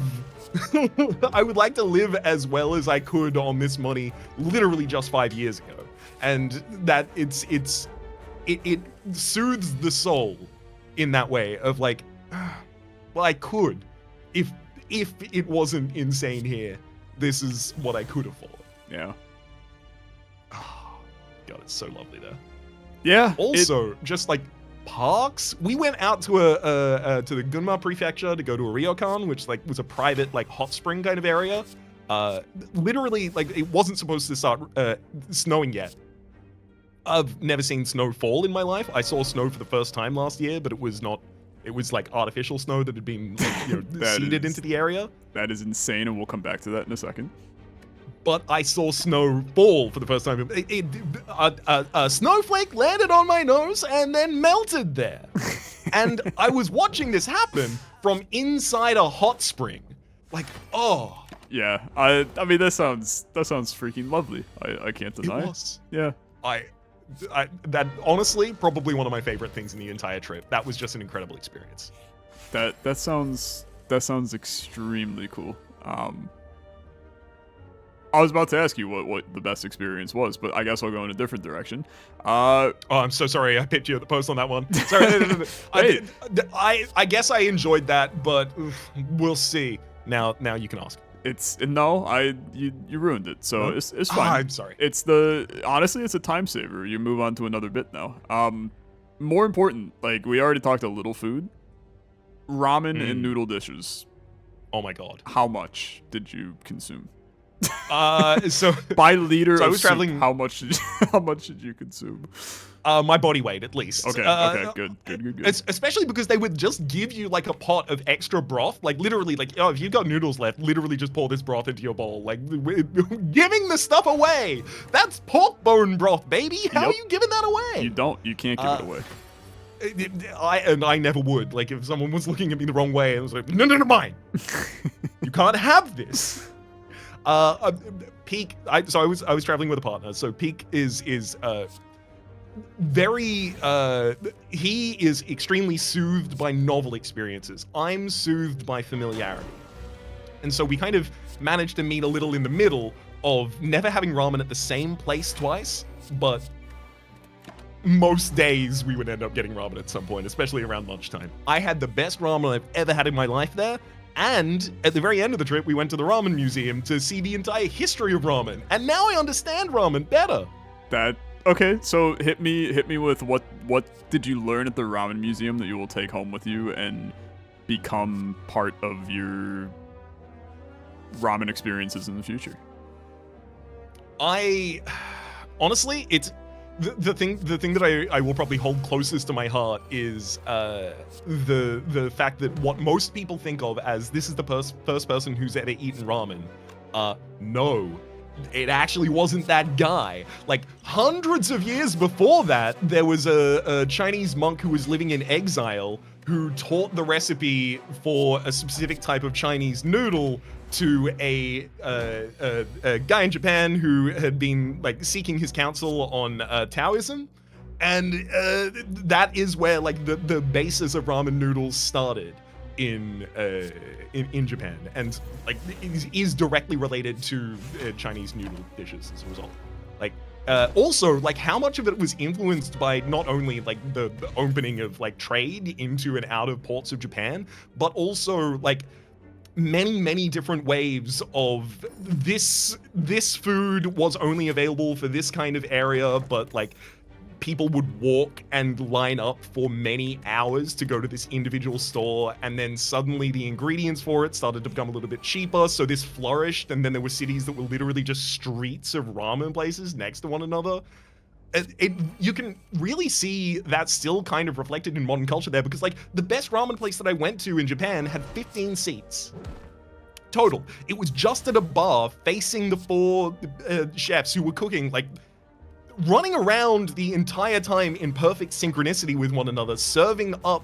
I would like to live as well as I could on this money literally just 5 years ago. And that it soothes the soul in that way of like, well, I could. If it wasn't insane here, this is what I could afford. Yeah. Oh, God, it's so lovely there. Yeah. Also, just like parks. We went out to to the Gunma Prefecture to go to a ryokan, which like was a private like hot spring kind of area. Literally, like, it wasn't supposed to start snowing yet. I've never seen snow fall in my life. I saw snow for the first time last year, but it was not. It was like artificial snow that had been like, seeded into the area. That is insane, and we'll come back to that in a second. But I saw snow fall for the first time. A snowflake landed on my nose and then melted there. And I was watching this happen from inside a hot spring. Like, oh. Yeah, I mean, that sounds freaking lovely. I can't deny. It was. Yeah. That honestly, probably one of my favorite things in the entire trip. That was just an incredible experience. That sounds extremely cool. I was about to ask you what the best experience was, but I guess I'll go in a different direction. Oh, I'm so sorry. I picked you at the post on that one. Sorry. I guess I enjoyed that, but we'll see. Now you can ask. You ruined it, so it's fine. I'm sorry. Honestly, it's a time saver. You move on to another bit now. More important, like we already talked a little food, ramen and noodle dishes. Oh my God. How much did you consume? So by liter so I of was soup, traveling. how much did you consume? My body weight, at least. Okay, good. Especially because they would just give you like a pot of extra broth, like literally, like, oh, if you've got noodles left, literally just pour this broth into your bowl, like giving the stuff away. That's pork bone broth, baby. How are you giving that away? You can't give it away. I never would. Like, if someone was looking at me the wrong way, I was like, no, mine. You can't have this. Peak. I was traveling with a partner. So Peak is very. He is extremely soothed by novel experiences. I'm soothed by familiarity, and so we kind of managed to meet a little in the middle of never having ramen at the same place twice, but most days we would end up getting ramen at some point, especially around lunchtime. I had the best ramen I've ever had in my life there, and at the very end of the trip, we went to the ramen museum to see the entire history of ramen, and now I understand ramen better. Okay, so hit me with what did you learn at the ramen museum that you will take home with you and become part of your ramen experiences in the future? Honestly, it's the thing that I will probably hold closest to my heart is the fact that what most people think of as this is the first person who's ever eaten ramen. No, it actually wasn't that guy. Like, hundreds of years before that, there was a Chinese monk who was living in exile who taught the recipe for a specific type of Chinese noodle to a guy in Japan who had been like seeking his counsel on Taoism, and that is where like the basis of ramen noodles started in Japan, and like is directly related to Chinese noodle dishes as a result. Like also, like how much of it was influenced by not only like the opening of like trade into and out of ports of Japan, but also like many different waves of this food was only available for this kind of area, but like people would walk and line up for many hours to go to this individual store, and then suddenly the ingredients for it started to become a little bit cheaper, so this flourished, and then there were cities that were literally just streets of ramen places next to one another. You can really see that still kind of reflected in modern culture there, because like the best ramen place that I went to in Japan had 15 seats total. It was just at a bar facing the 4 chefs who were cooking, like running around the entire time in perfect synchronicity with one another, serving up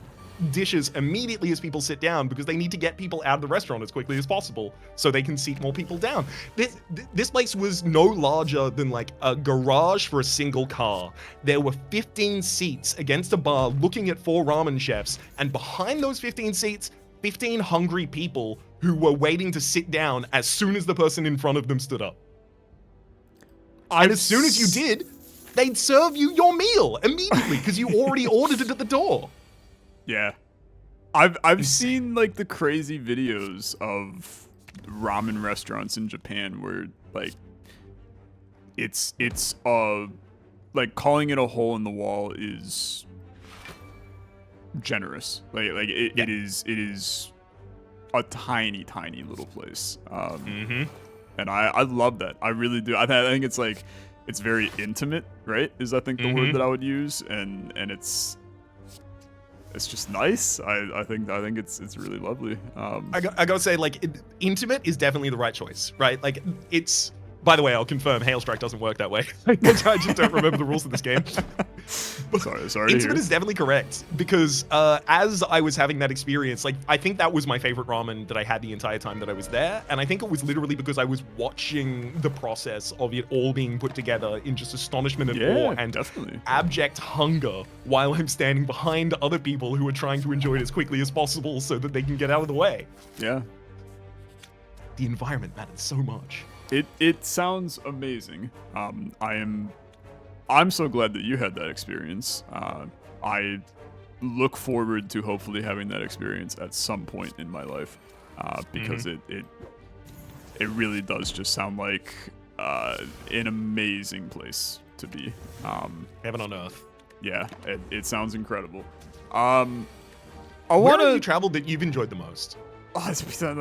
dishes immediately as people sit down, because they need to get people out of the restaurant as quickly as possible so they can seat more people down. This place was no larger than like a garage for a single car. There were 15 seats against a bar looking at 4 ramen chefs, and behind those 15 seats, 15 hungry people who were waiting to sit down as soon as the person in front of them stood up. And as soon as you did, they'd serve you your meal immediately because you already ordered it at the door. Yeah. I've seen like the crazy videos of ramen restaurants in Japan where like it's like calling it a hole in the wall is generous. It is a tiny little place. And I love that. I really do. I think it's like it's very intimate, right? Is I think the word that I would use, and it's just nice. I think it's really lovely. I gotta say, like, intimate is definitely the right choice, right? Like, it's. By the way, I'll confirm, Hail Strike doesn't work that way. I just don't remember the rules of this game. Sorry. Intimate is definitely correct, because as I was having that experience, like, I think that was my favorite ramen that I had the entire time that I was there, and I think it was literally because I was watching the process of it all being put together in just astonishment and awe and definitely abject hunger, while I'm standing behind other people who are trying to enjoy it as quickly as possible so that they can get out of the way. Yeah. The environment matters so much. It sounds amazing. I'm so glad that you had that experience. I look forward to hopefully having that experience at some point in my life, because it really does just sound like an amazing place to be. Heaven on earth. Yeah, it sounds incredible. Where have you traveled that you've enjoyed the most? Oh,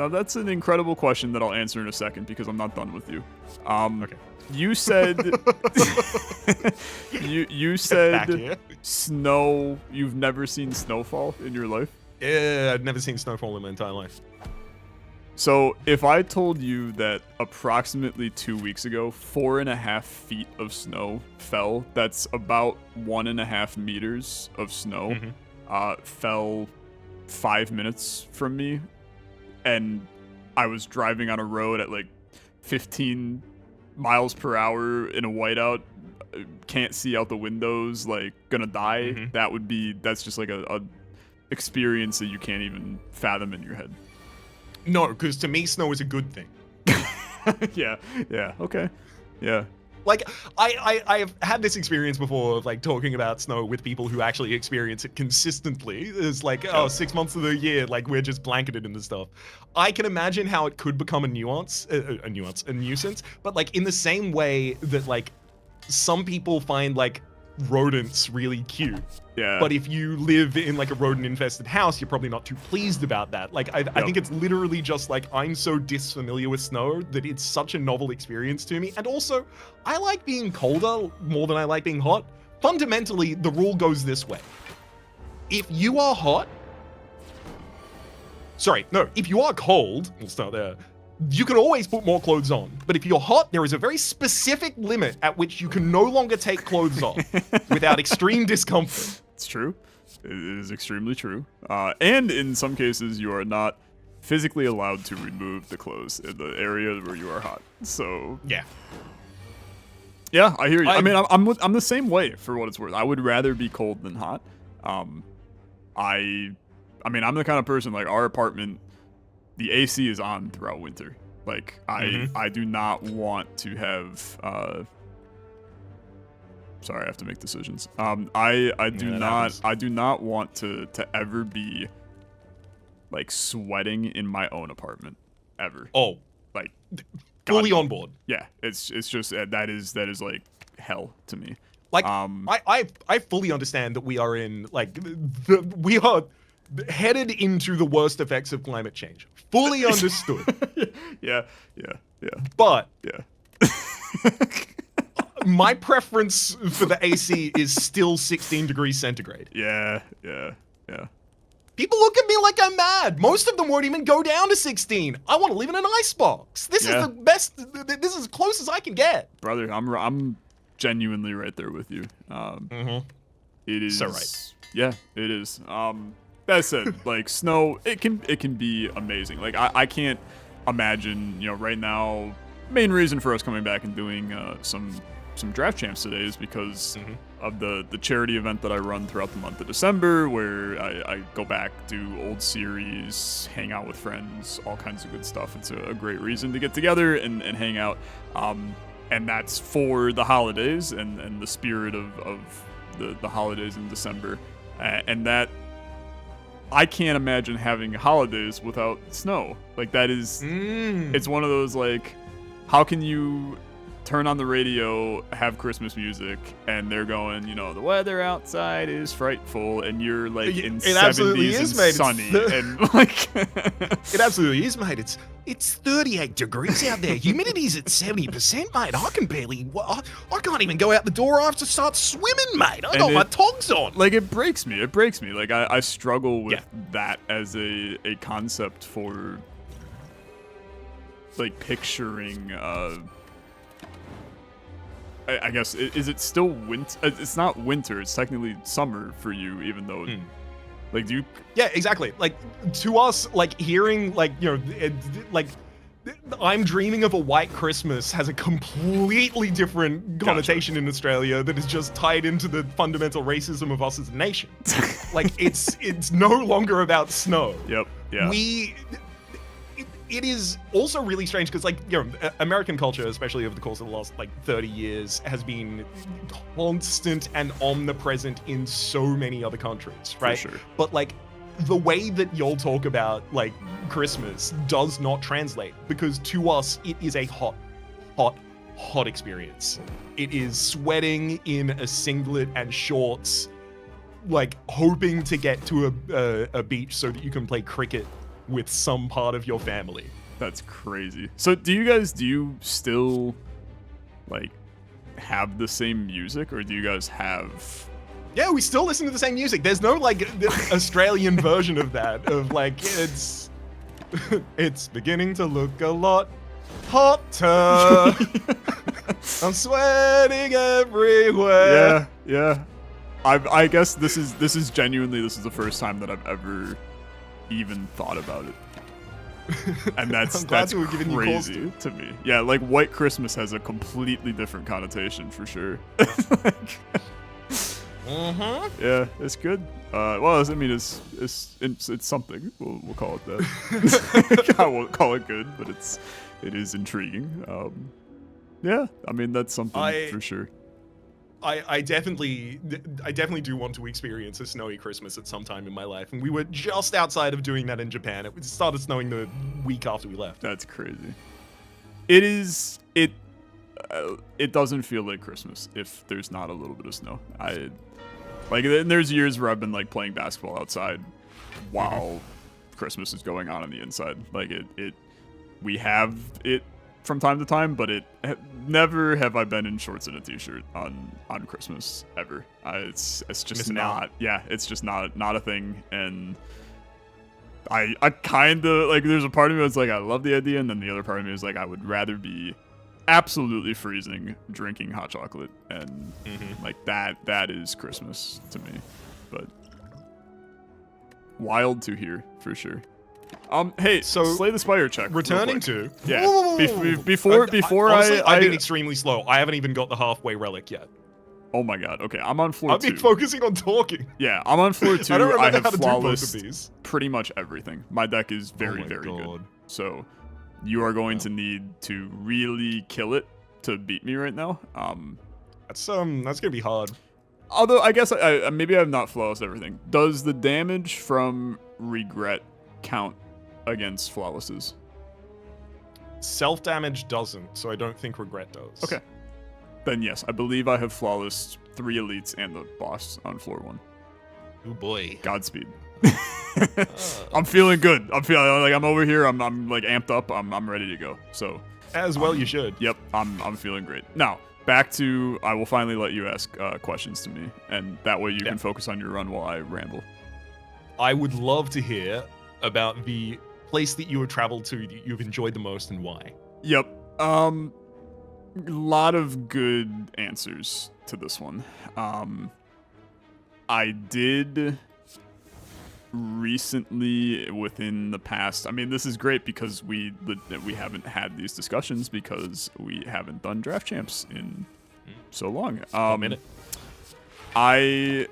that's an incredible question that I'll answer in a second because I'm not done with you. Okay. You said you said snow. You've never seen snowfall in your life? Yeah, I've never seen snowfall in my entire life. So if I told you that approximately 2 weeks ago, 4.5 feet of snow fell, that's about 1.5 meters of snow. fell 5 minutes from me, and I was driving on a road at like 15 miles per hour in a whiteout, can't see out the windows, like gonna die. That's just like a experience that you can't even fathom in your head. No, because to me, snow is a good thing. Yeah, okay. Yeah. Like, I've had this experience before of, like, talking about snow with people who actually experience it consistently. It's like, 6 months of the year, like, we're just blanketed in the stuff. I can imagine how it could become a nuisance, but, like, in the same way that, like, some people find, like, rodents really cute. Yeah. But if you live in like a rodent-infested house, you're probably not too pleased about that. Like, I think it's literally just like, I'm so disfamiliar with snow that it's such a novel experience to me. And also, I like being colder more than I like being hot. Fundamentally, the rule goes this way. If you are hot... Sorry, no, if you are cold, we'll start there. You can always put more clothes on, but if you're hot, there is a very specific limit at which you can no longer take clothes off without extreme discomfort. It's true. It is extremely true. And in some cases, you are not physically allowed to remove the clothes in the area where you are hot. So yeah, I hear you. I mean, I'm the same way for what it's worth. I would rather be cold than hot. I mean, I'm the kind of person, like, our apartment, the AC is on throughout winter. Like, I do not want to have, sorry, I have to make decisions. I do not want to ever be, like, sweating in my own apartment, ever. Oh, like, fully on board. Yeah, it's just, that is like hell to me. Like, I fully understand that we are in, like, we are headed into the worst effects of climate change. Fully understood. Yeah. But yeah. My preference for the AC is still 16 degrees centigrade. Yeah. People look at me like I'm mad. Most of them won't even go down to 16. I want to live in an icebox. This is the best. This is as close as I can get. Brother, I'm genuinely right there with you. It is so right. Yeah, it is. That said, like, snow, it can be amazing. Like, I can't imagine, right now, main reason for us coming back and doing some draft champs today is because of the charity event that I run throughout the month of December, where I go back, do old series, hang out with friends, all kinds of good stuff. It's a great reason to get together and hang out. And that's for the holidays and the spirit of the holidays in December. And that, I can't imagine having holidays without snow. Like, that is, it's one of those, like, how can you turn on the radio, have Christmas music, and they're going, the weather outside is frightful, and you're, like, in 70s and sunny, and, like... It absolutely is, mate. It's 38 degrees out there. Humidity's at 70%, mate. I can barely... I can't even go out the door. I have to start swimming, mate. I got my togs on. Like, it breaks me. Like, I struggle with that as a concept for, like, picturing... I guess, is it still winter? It's not winter. It's technically summer for you, even though... Like, do you... Yeah, exactly. Like, to us, like, hearing, like, like, I'm dreaming of a white Christmas has a completely different connotation in Australia that is just tied into the fundamental racism of us as a nation. Like, it's no longer about snow. Yep, yeah. It is also really strange because, like, American culture, especially over the course of the last, like, 30 years, has been constant and omnipresent in so many other countries, right? For sure. But, like, the way that y'all talk about, like, Christmas does not translate, because to us, it is a hot experience. It is sweating in a singlet and shorts, like, hoping to get to a beach so that you can play cricket with some part of your family. That's crazy. So do you still, like, have the same music, or do you guys have... Yeah, we still listen to the same music. There's no, like, Australian version of that, of, like, it's beginning to look a lot hotter. I'm sweating everywhere. Yeah. I guess this is genuinely this is the first time that I've ever even thought about it. And that's crazy to me. Yeah, like White Christmas has a completely different connotation for sure. Yeah, it's good. Well, I mean, it's something. We'll call it that. I won't call it good, but it is intriguing. Yeah, I mean that's something for sure. I definitely do want to experience a snowy Christmas at some time in my life, and we were just outside of doing that in Japan. It started snowing the week after we left. That's crazy. It is. It doesn't feel like Christmas if there's not a little bit of snow. And there's years where I've been like playing basketball outside while Christmas is going on the inside. Like we have it from time to time, but never have I been in shorts and a t-shirt on Christmas ever. It's just not. Yeah, it's just not a thing. And I kind of like. There's a part of me that's like I love the idea, and then the other part of me is like I would rather be absolutely freezing drinking hot chocolate, and like that is Christmas to me. But wild to hear for sure. Hey, so Slay the Spire check. Returning to before I've been extremely slow. I haven't even got the halfway relic yet. Oh my god. Okay, I'm on floor 2. I've been focusing on talking. Yeah, I'm on floor 2. I don't remember have how to do both flawless of these. Pretty much everything. My deck is very good. So you are going to need to really kill it to beat me right now. That's gonna be hard. Although I guess I maybe I'm not flawless everything. Does the damage from regret count against flawlesses? Self-damage doesn't, so I don't think regret does. Okay. Then yes, I believe I have flawless 3 elites and the boss on floor 1. Oh boy. Godspeed. I'm feeling good. I'm feeling like I'm over here. I'm like amped up. I'm ready to go. So as well you should. Yep. I'm feeling great. Now back to I will finally let you ask questions to me, and that way you can focus on your run while I ramble. I would love to hear about the place that you have traveled to that you've enjoyed the most and why. Yep. A lot of good answers to this one. I did recently within the past. I mean, this is great because we haven't had these discussions because we haven't done draft champs in so long. A minute. I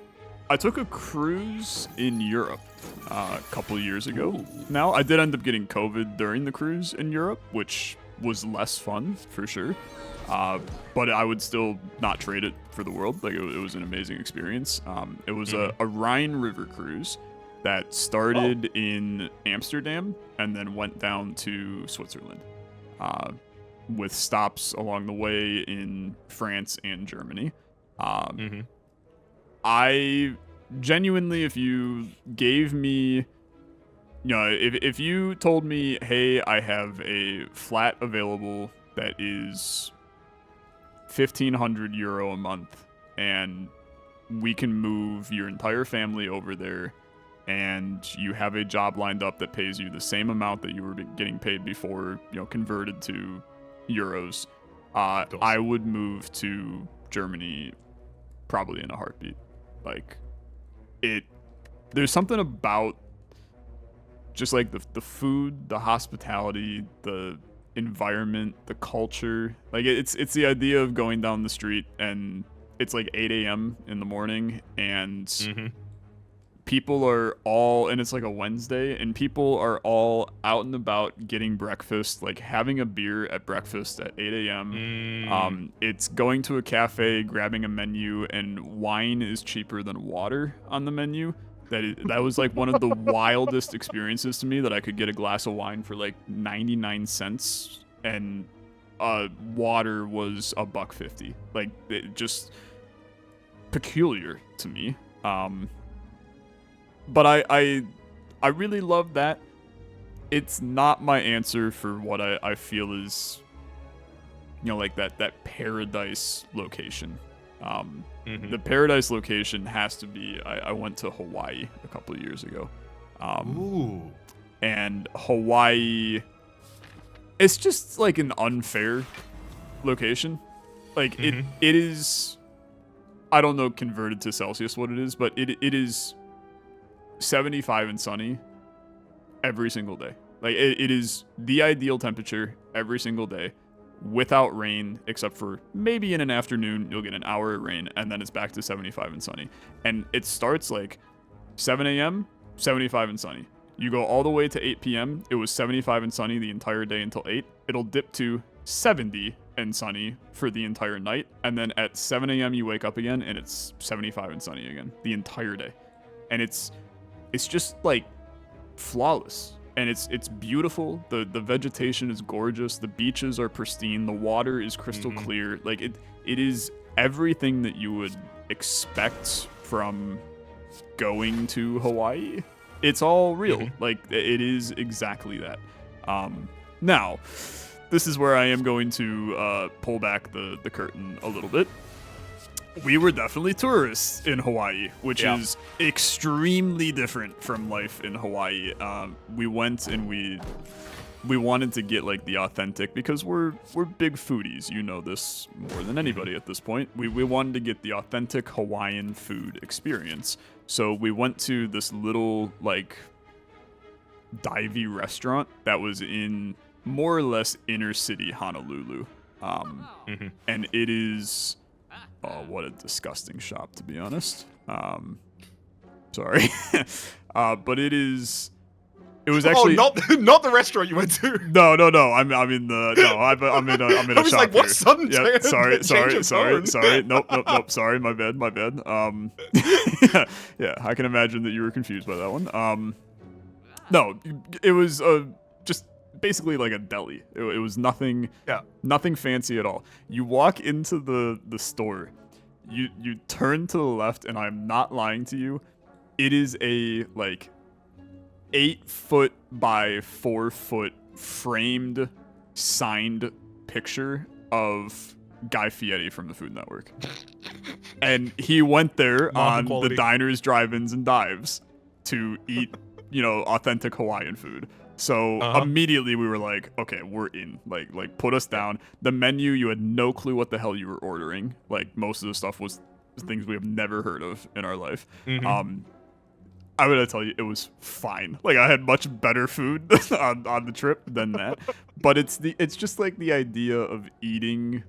took a cruise in Europe a couple years ago. Ooh. Now, I did end up getting COVID during the cruise in Europe, which was less fun for sure. But I would still not trade it for the world. Like it was an amazing experience. It was a Rhine River cruise that started in Amsterdam and then went down to Switzerland, with stops along the way in France and Germany. I genuinely, if you gave me, if you told me, hey, I have a flat available that is 1,500 euro a month, and we can move your entire family over there, and you have a job lined up that pays you the same amount that you were getting paid before, converted to euros, I would move to Germany probably in a heartbeat. Like, there's something about just like the food, the hospitality, the environment, the culture. Like it's the idea of going down the street and it's like 8 a.m. in the morning and people are all, and it's like a Wednesday, and people are all out and about getting breakfast, like having a beer at breakfast at 8 a.m. It's going to a cafe, grabbing a menu, and wine is cheaper than water on the menu. That was like one of the wildest experiences to me, that I could get a glass of wine for like 99 cents and water was $1.50. Like, it just peculiar to me. But I really love that. It's not my answer for what I feel is, like that paradise location. The paradise location has to be, I went to Hawaii a couple of years ago. And Hawaii, it's just like an unfair location. Like it is, I don't know converted to Celsius what it is, but it is 75 and sunny every single day. Like it is the ideal temperature every single day without rain, except for maybe in an afternoon you'll get an hour of rain, and then it's back to 75 and sunny. And it starts like 7 a.m., 75 and sunny. You go all the way to 8 p.m., it was 75 and sunny the entire day until 8. It'll dip to 70 and sunny for the entire night, and then at 7 a.m. you wake up again and it's 75 and sunny again the entire day. And it's just like flawless. And it's beautiful. The vegetation is gorgeous. The beaches are pristine. The water is crystal clear. Like it is everything that you would expect from going to Hawaii. It's all real. Like it is exactly that. Now, this is where I am going to pull back the curtain a little bit. We were definitely tourists in Hawaii, which is extremely different from life in Hawaii. We went and we wanted to get like the authentic, because we're big foodies. You know this more than anybody at this point. We wanted to get the authentic Hawaiian food experience. So we went to this little like divey restaurant that was in more or less inner city Honolulu. And it is... Oh, what a disgusting shop, to be honest. Sorry. But it was actually... Oh, not the restaurant you went to. No. I'm in a I was shop like, what here. sudden Yeah, change of sorry. Nope. Sorry, my bad. Yeah, I can imagine that you were confused by that one. No, it was just basically like a deli. It was nothing fancy at all. You walk into the store, you turn to the left, and I'm not lying to you, it is a like 8-foot by 4-foot framed signed picture of Guy Fieri from the Food Network. And he went there on the diners, drive-ins, and dives to eat, authentic Hawaiian food. So immediately we were like, okay, we're in. Like put us down. The menu, you had no clue what the hell you were ordering. Like most of the stuff was things we have never heard of in our life. I would tell you, it was fine. Like I had much better food on the trip than that. But it's just like the idea of eating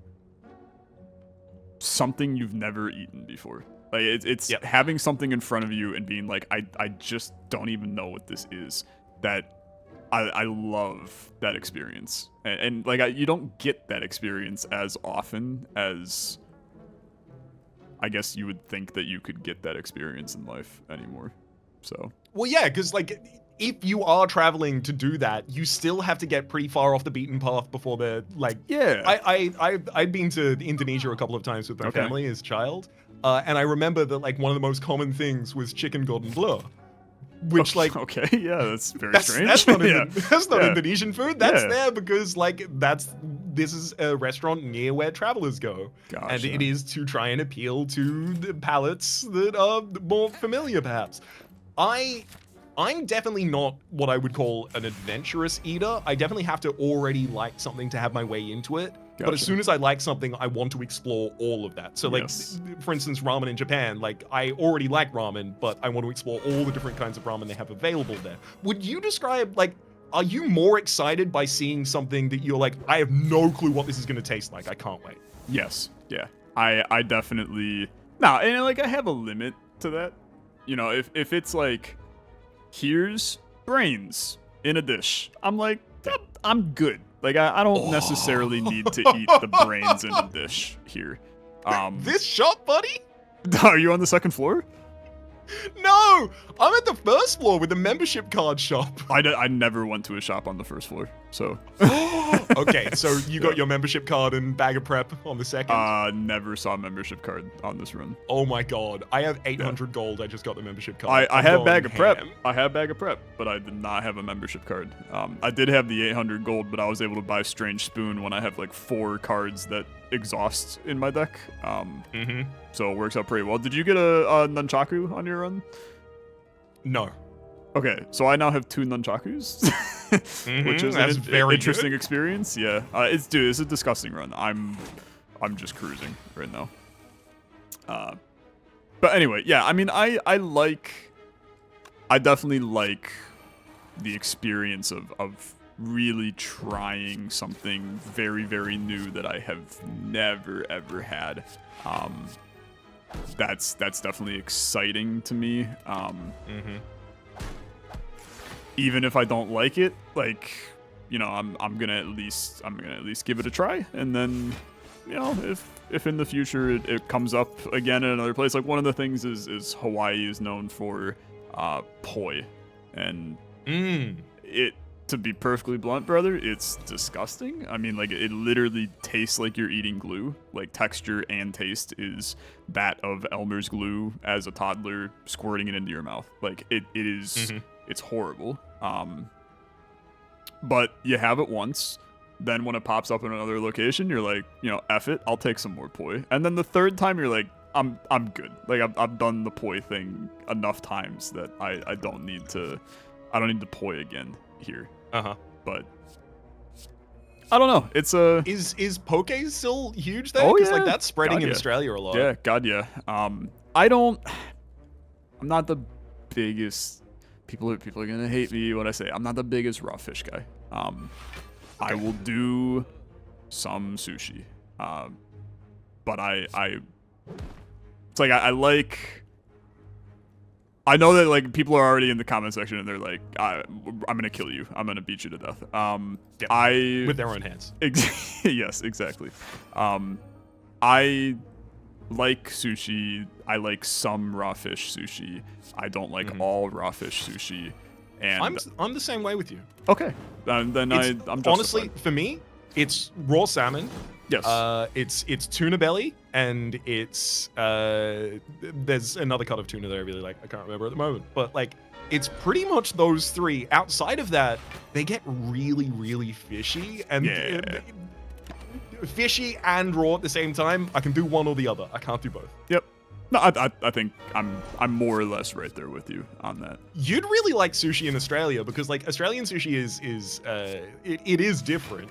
something you've never eaten before. Like it's having something in front of you and being like, I just don't even know what this is. That I love that experience, and like you don't get that experience as often as I guess you would think that you could get that experience in life anymore. So well, yeah, because like if you are traveling to do that, you still have to get pretty far off the beaten path before the like. Yeah, I'd been to Indonesia a couple of times with my family as a child, and I remember that like one of the most common things was chicken golden bleu. Which like that's very strange. That's not Indonesian food. That's there because like this is a restaurant near where travelers go, and it is to try and appeal to the palates that are more familiar, perhaps. I'm definitely not what I would call an adventurous eater. I definitely have to already like something to have my way into it. But as soon as I like something, I want to explore all of that. So like, for instance, ramen in Japan, like I already like ramen, but I want to explore all the different kinds of ramen they have available there. Would you describe, like, are you more excited by seeing something that you're like, I have no clue what this is going to taste like. I can't wait. Yes. Yeah. I definitely, and like I have a limit to that. If it's like, here's brains in a dish, I'm like, I'm good. Like, I don't necessarily need to eat the brains in a dish here. This shop, buddy? Are you on the second floor? No! I'm at the first floor with the membership card shop. I never went to a shop on the first floor, so... Okay, so you got your membership card and bag of prep on the second? Never saw a membership card on this run. Oh my god. I have 800 gold. I just got the membership card. I have bag of prep. I have bag of prep, but I did not have a membership card. I did have the 800 gold, but I was able to buy Strange Spoon when I have like 4 cards that exhaust in my deck. So it works out pretty well. Did you get a nunchaku on your run? No. Okay, so I now have 2 nunchakus, which is an very interesting experience. Yeah, it's a disgusting run. I'm just cruising right now. But anyway, yeah, I mean, I definitely like the experience of really trying something very, very new that I have never ever had. That's definitely exciting to me. Even if I don't like it, like, you know, I'm gonna at least give it a try, and then, you know, if in the future it comes up again in another place, like one of the things is Hawaii is known for poi, and it, to be perfectly blunt, brother, it's disgusting. I mean, like, it literally tastes like you're eating glue. Like, texture and taste is that of Elmer's glue as a toddler squirting it into your mouth. Like, it is, it's horrible. But you have it once. Then when it pops up in another location, you're like, you know, F it, I'll take some more poi. And then the third time, you're like, I'm good. Like, I've done the poi thing enough times that I don't need to poi again here. But I don't know. It's a is poke still huge there? Oh, Because yeah. like that's spreading God, in yeah. Australia a lot. Yeah, God, yeah. I'm not the biggest. People are gonna hate me when I say I'm not the biggest raw fish guy. I will do some sushi, but it's like I like. I know that like people are already in the comment section and they're like, I'm gonna kill you. I'm gonna beat you to death. With their own hands. Yes, exactly. I like sushi. I like some raw fish sushi. I don't like all raw fish sushi. And I'm the same way with you. okay, then I'm justified. Honestly, for me, it's raw salmon. Yes. It's tuna belly, and it's there's another cut of tuna that I really like. I can't remember at the moment, but like it's pretty much those three. Outside of that, they get really, really fishy, and fishy and raw at the same time. I can do one or the other. I can't do both. Yep. No, I think I'm more or less right there with you on that. You'd really like sushi in Australia because like Australian sushi it is different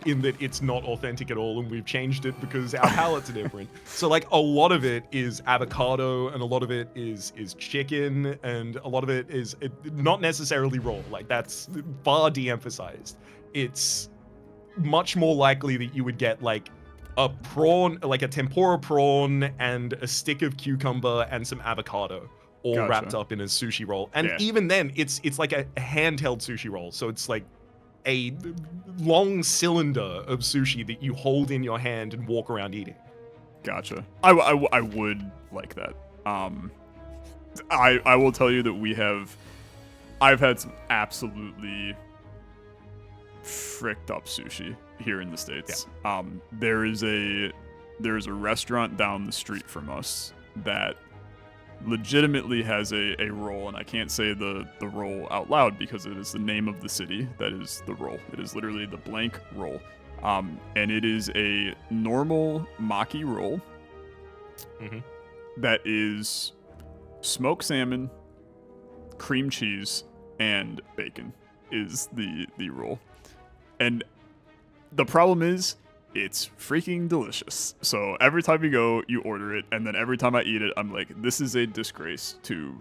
in that it's not authentic at all, and we've changed it because our palates are different. So like a lot of it is avocado, and a lot of it is chicken, and a lot of it is not necessarily raw. Like that's far de-emphasized. It's much more likely that you would get like a prawn, like a tempura prawn, and a stick of cucumber and some avocado, all wrapped up in a sushi roll. And even then, it's like a handheld sushi roll. So it's like a long cylinder of sushi that you hold in your hand and walk around eating. Gotcha. I would like that. I will tell you that I've had some absolutely fricked up sushi here in the States. There is a restaurant down the street from us that legitimately has a roll, and I can't say the roll out loud because it is the name of the city that is the roll. It is literally the blank roll. And it is a normal maki roll that is smoked salmon, cream cheese, and bacon is the roll. And the problem is, it's freaking delicious. So every time you go, you order it, and then every time I eat it, I'm like, this is a disgrace to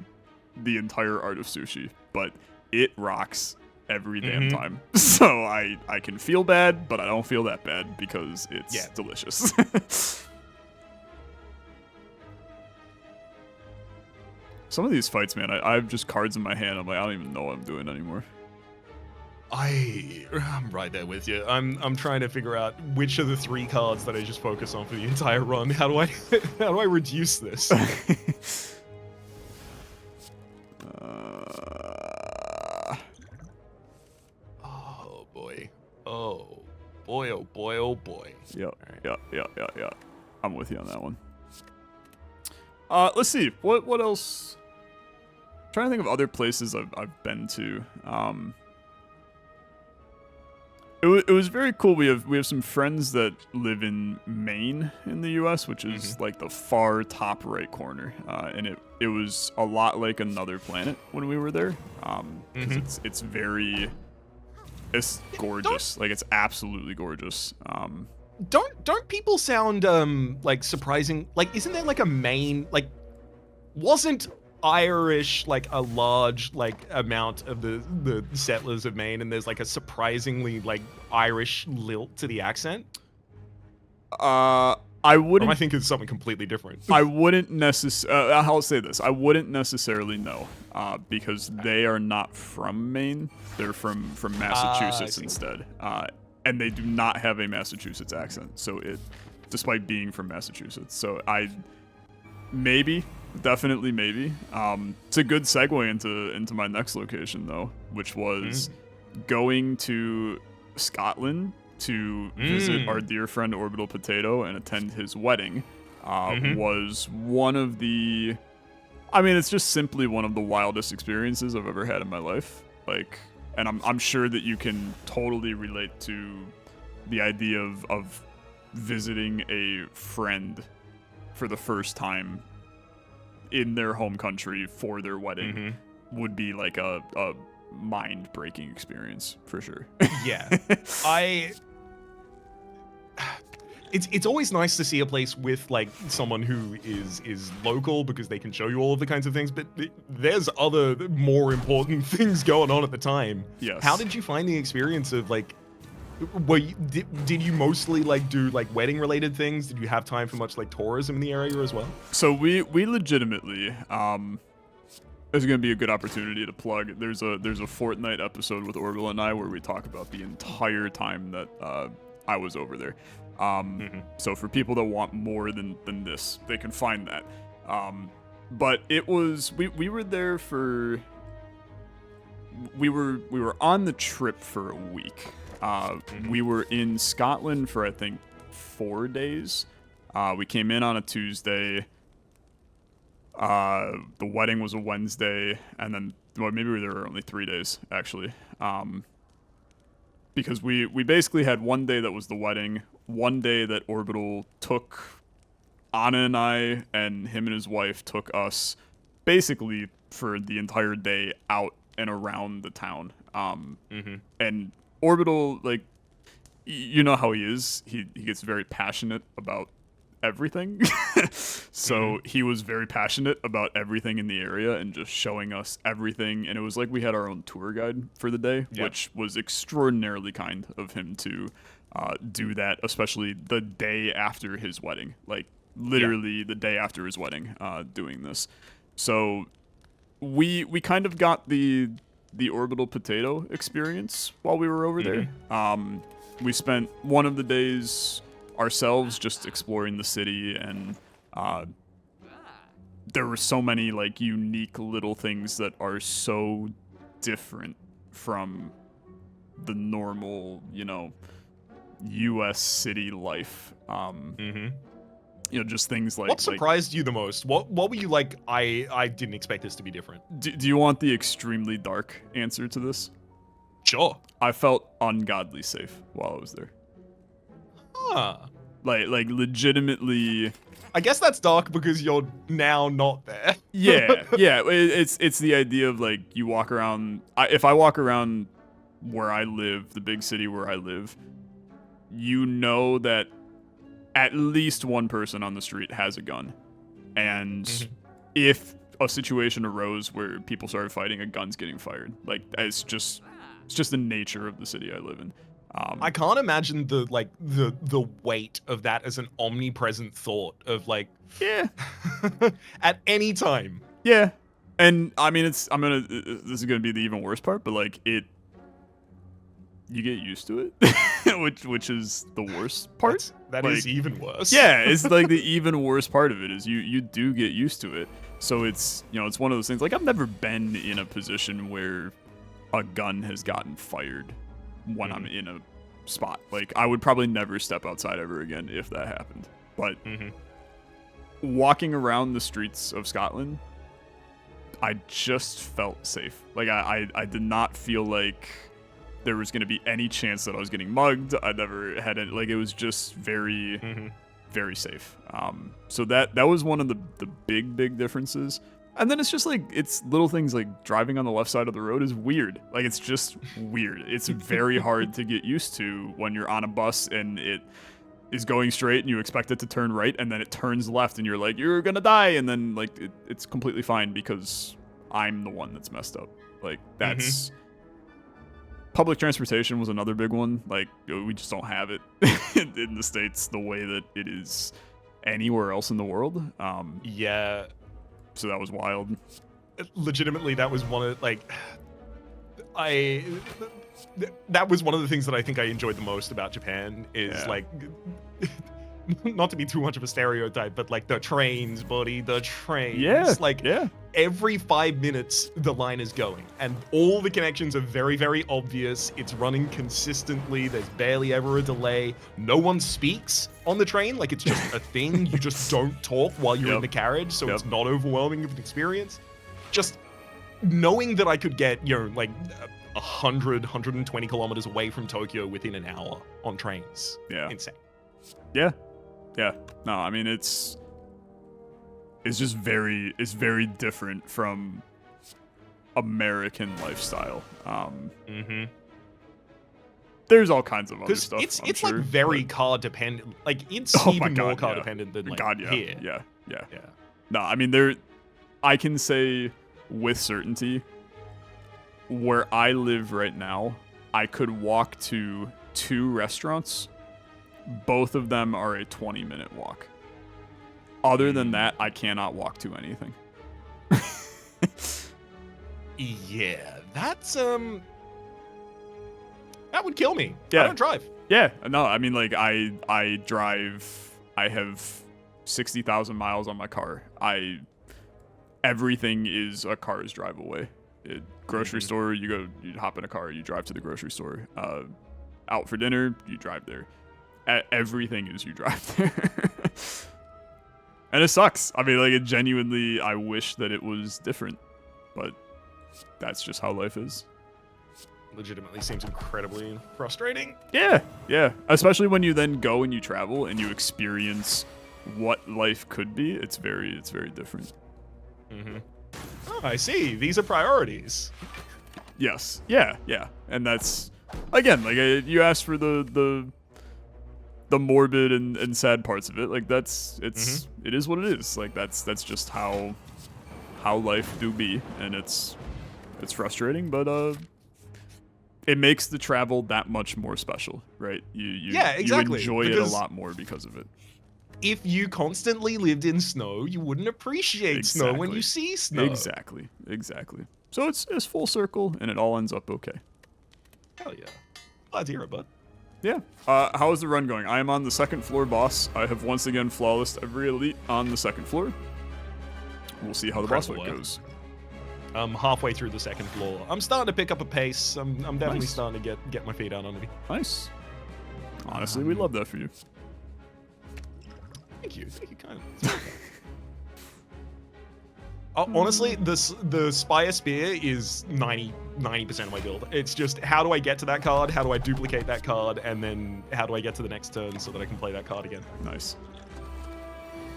the entire art of sushi, but it rocks every damn time. So I can feel bad, but I don't feel that bad because it's delicious. Some of these fights, man, I have just cards in my hand. I'm like, I don't even know what I'm doing anymore. I'm right there with you. I'm trying to figure out which of the three cards that I just focus on for the entire run. How do I reduce this? Oh boy. Oh boy. Oh boy. Oh boy. Yep. Right. Yeah. I'm with you on that one. Let's see. What else? I'm trying to think of other places I've been to. It was very cool. We have some friends that live in Maine in the U.S., which is like the far top right corner, and it was a lot like Another Planet when we were there. Because it's gorgeous. Like it's absolutely gorgeous. Don't people sound like surprising? Like isn't there like a Maine, like wasn't Irish like a large like amount of the settlers of Maine, and there's like a surprisingly like Irish lilt to the accent? I Or am I wouldn't. thinking of something completely different? I wouldn't necessarily. I'll say this. I wouldn't necessarily know, because they are not from Maine. They're from Massachusetts see. instead, and they do not have a Massachusetts accent. So despite being from Massachusetts, so maybe, definitely maybe. It's a good segue into my next location though, which was going to Scotland to visit our dear friend Orbital Potato and attend his wedding. Was one of the, I mean, it's just simply one of the wildest experiences I've ever had in my life. Like, and I'm sure that you can totally relate to the idea of visiting a friend for the first time in their home country for their wedding. Would be like a mind-breaking experience for sure. Yeah. It's always nice to see a place with like someone who is local, because they can show you all of the kinds of things, but there's other more important things going on at the time. Yes. How did you find the experience of like, did you mostly like do like wedding related things? Did you have time for much like tourism in the area as well? So we legitimately, there's gonna be a good opportunity to plug. There's a Fortnite episode with Orbital and I where we talk about the entire time that I was over there. So for people that want more than this, they can find that. But it was, we were there for, we were on the trip for a week. We were in Scotland for I think 4 days. We came in on a Tuesday. The wedding was a Wednesday, and then, well, maybe there were only 3 days actually. Because we basically had one day that was the wedding, one day that Orbital took Anna and I, and him and his wife took us basically for the entire day out and around the town. And Orbital, like, you know how he is. He gets very passionate about everything. So he was very passionate about everything in the area and just showing us everything. And it was like we had our own tour guide for the day, which was extraordinarily kind of him to do that, especially the day after his wedding. Like, literally the day after his wedding, doing this. So we kind of got the Orbital Potato experience while we were over there. We spent one of the days ourselves just exploring the city, and there were so many like unique little things that are so different from the normal, you know, US city life. You know, just things like, what surprised you the most? What were you like, I didn't expect this to be different? Do you want the extremely dark answer to this? Sure. I felt ungodly safe while I was there. Huh. Like legitimately. I guess that's dark because you're now not there. Yeah. It's the idea of like you walk around. If I walk around where I live, the big city where I live, you know that at least one person on the street has a gun, and if a situation arose where people started fighting, a gun's getting fired. Like, it's just the nature of the city I live in. I can't imagine the weight of that as an omnipresent thought of like, at any time. Yeah. And I mean, this is gonna be the even worse part, but like you get used to it, which is the worst part. That like, is even worse. Yeah, it's like the even worse part of it is you do get used to it. So it's, you know, it's one of those things. Like, I've never been in a position where a gun has gotten fired when I'm in a spot. Like, I would probably never step outside ever again if that happened. But walking around the streets of Scotland, I just felt safe. Like, I did not feel like there was going to be any chance that I was getting mugged. I never had it. Like, it was just very, very safe. So that was one of the big differences. And then it's just like, it's little things like driving on the left side of the road is weird. Like, it's just weird. It's very hard to get used to when you're on a bus and is going straight and you expect it to turn right and then it turns left and you're like, you're gonna die, and then like it's completely fine because I'm the one that's messed up. Like that's public transportation was another big one. Like we just don't have it in the States the way that it is anywhere else in the world. Yeah. So that was wild. Legitimately, that was one of like that was one of the things that I think I enjoyed the most about Japan is like not to be too much of a stereotype, but like the trains, buddy, the trains. Yeah. Like every 5 minutes the line is going and all the connections are very, very obvious. It's running consistently. There's barely ever a delay. No one speaks on the train. Like it's just a thing. You just don't talk while you're in the carriage. So it's not overwhelming of an experience. Just knowing that I could get, you know, like 100, 120 kilometers away from Tokyo within an hour on trains. Yeah. Insane. Yeah. Yeah. No, I mean, it's just very different from American lifestyle. There's all kinds of other stuff. It's sure, like very car dependent. Like it's even more car dependent than like here. Yeah. No, I mean I can say with certainty where I live right now, I could walk to 2 restaurants. Both of them are a 20-minute walk. Other than that, I cannot walk to anything. Yeah, that's that would kill me. Yeah. I don't drive. Yeah, no, I mean like I drive. I have 60,000 miles on my car. Everything is a car's drive away. Grocery store, you hop in a car, you drive to the grocery store. Out for dinner, you drive there. Everything is you drive there. And it sucks. I mean, like, it genuinely, I wish that it was different. But that's just how life is. Legitimately seems incredibly frustrating. Yeah. Especially when you then go and you travel and you experience what life could be. It's very different. Oh, I see. These are priorities. Yes. Yeah. And that's, again, like, you asked for the morbid and sad parts of it. Like it is what it is. Like that's just how life do be, and it's frustrating, but it makes the travel that much more special, right? You exactly. You enjoy it a lot more because of it. If you constantly lived in snow, you wouldn't appreciate snow when you see snow. Exactly. So it's full circle, and it all ends up okay. Hell yeah. Glad to hear it, bud. Yeah. How is the run going? I am on the 2nd floor boss. I have once again flawlessed every elite on the 2nd floor. We'll see how the boss fight goes. I'm halfway through the 2nd floor. I'm starting to pick up a pace. I'm definitely starting to get my feet out under me. Nice. Honestly, we love that for you. Thank you, kind of. Honestly, the Spire Spear is 90% of my build. It's just how do I get to that card, how do I duplicate that card, and then how do I get to the next turn so that I can play that card again. Nice.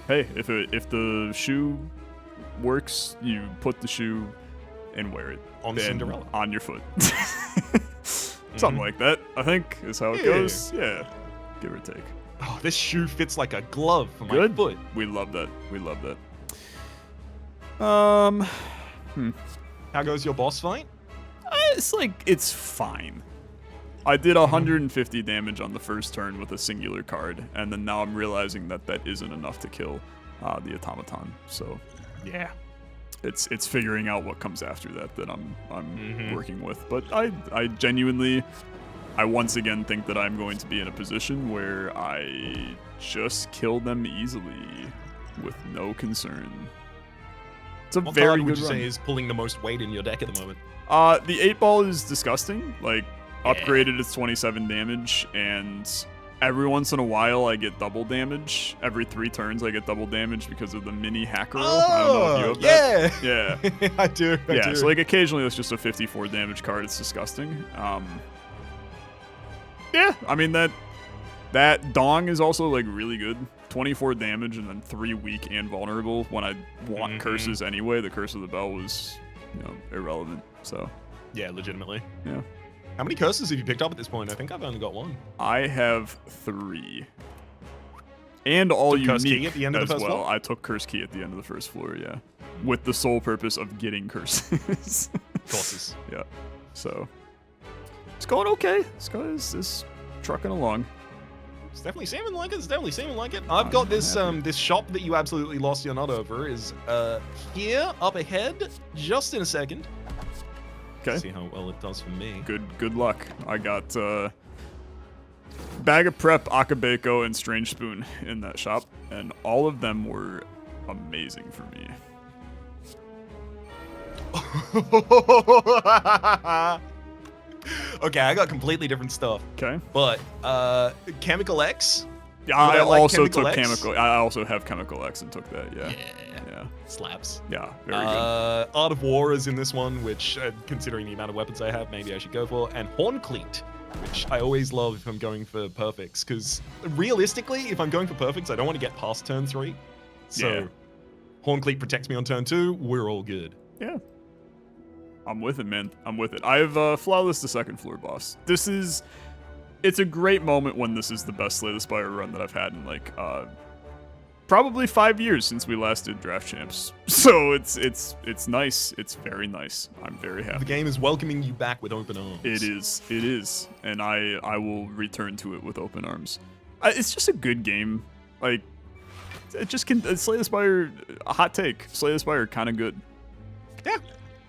Hey, if the shoe works, you put the shoe and wear it. On Cinderella. On your foot. Something like that, I think, is how it goes. Yeah, give or take. Oh, this shoe fits like a glove for my foot. We love that. How goes your boss fight? It's fine. I did 150 damage on the first turn with a singular card, and then now I'm realizing that isn't enough to kill the automaton. So yeah, it's figuring out what comes after that I'm working with. But I genuinely, I once again think that I'm going to be in a position where I just kill them easily with no concern. It's a what very card good would you run. say is pulling the most weight in your deck at the moment? The 8-ball is disgusting. Like, upgraded it's 27 damage, and every once in a while I get double damage. Every 3 turns I get double damage because of the mini hacker roll. I don't know if you have that. Yeah. I do. I do. So like occasionally it's just a 54 damage card. It's disgusting. Yeah, I mean that Dong is also like really good. 24 damage and then 3 weak and vulnerable. When I want curses anyway, the Curse of the Bell was, irrelevant. So yeah, legitimately. Yeah. How many curses have you picked up at this point? I think I've only got 1. I have 3. And all Took Curse Key unique at the end of the as first well. floor? I took Curse Key at the end of the first floor, yeah. With the sole purpose of getting curses. Courses. Yeah. So it's going okay. It's trucking along. It's definitely seeming like it. It's definitely seeming like it. I've got this this shop that you absolutely lost your nut over is here up ahead. Just in a second. Okay. See how well it does for me. Good luck. I got Bag of Prep, Akabeko, and Strange Spoon in that shop, and all of them were amazing for me. Okay, I got completely different stuff. Okay. But Chemical X. Yeah, I like also Chemical took X? Chemical. I also have Chemical X and took that. Yeah. Yeah. Slaps. Yeah. Very good. Art of War is in this one, which, considering the amount of weapons I have, maybe I should go for. And Horncleat, which I always love if I'm going for perfects, because realistically, if I'm going for perfects, I don't want to get past turn 3. So, Yeah. Horncleat protects me on turn 2. We're all good. Yeah. I'm with it, man. I'm with it. I have Flawless the second floor boss. It's a great moment when this is the best Slay the Spire run that I've had in like probably 5 years since we last did Draft Champs. So it's nice. It's very nice. I'm very happy. The game is welcoming you back with open arms. It is, and I will return to it with open arms. It's just a good game. Like it just can Slay the Spire. A hot take. Slay the Spire kind of good. Yeah.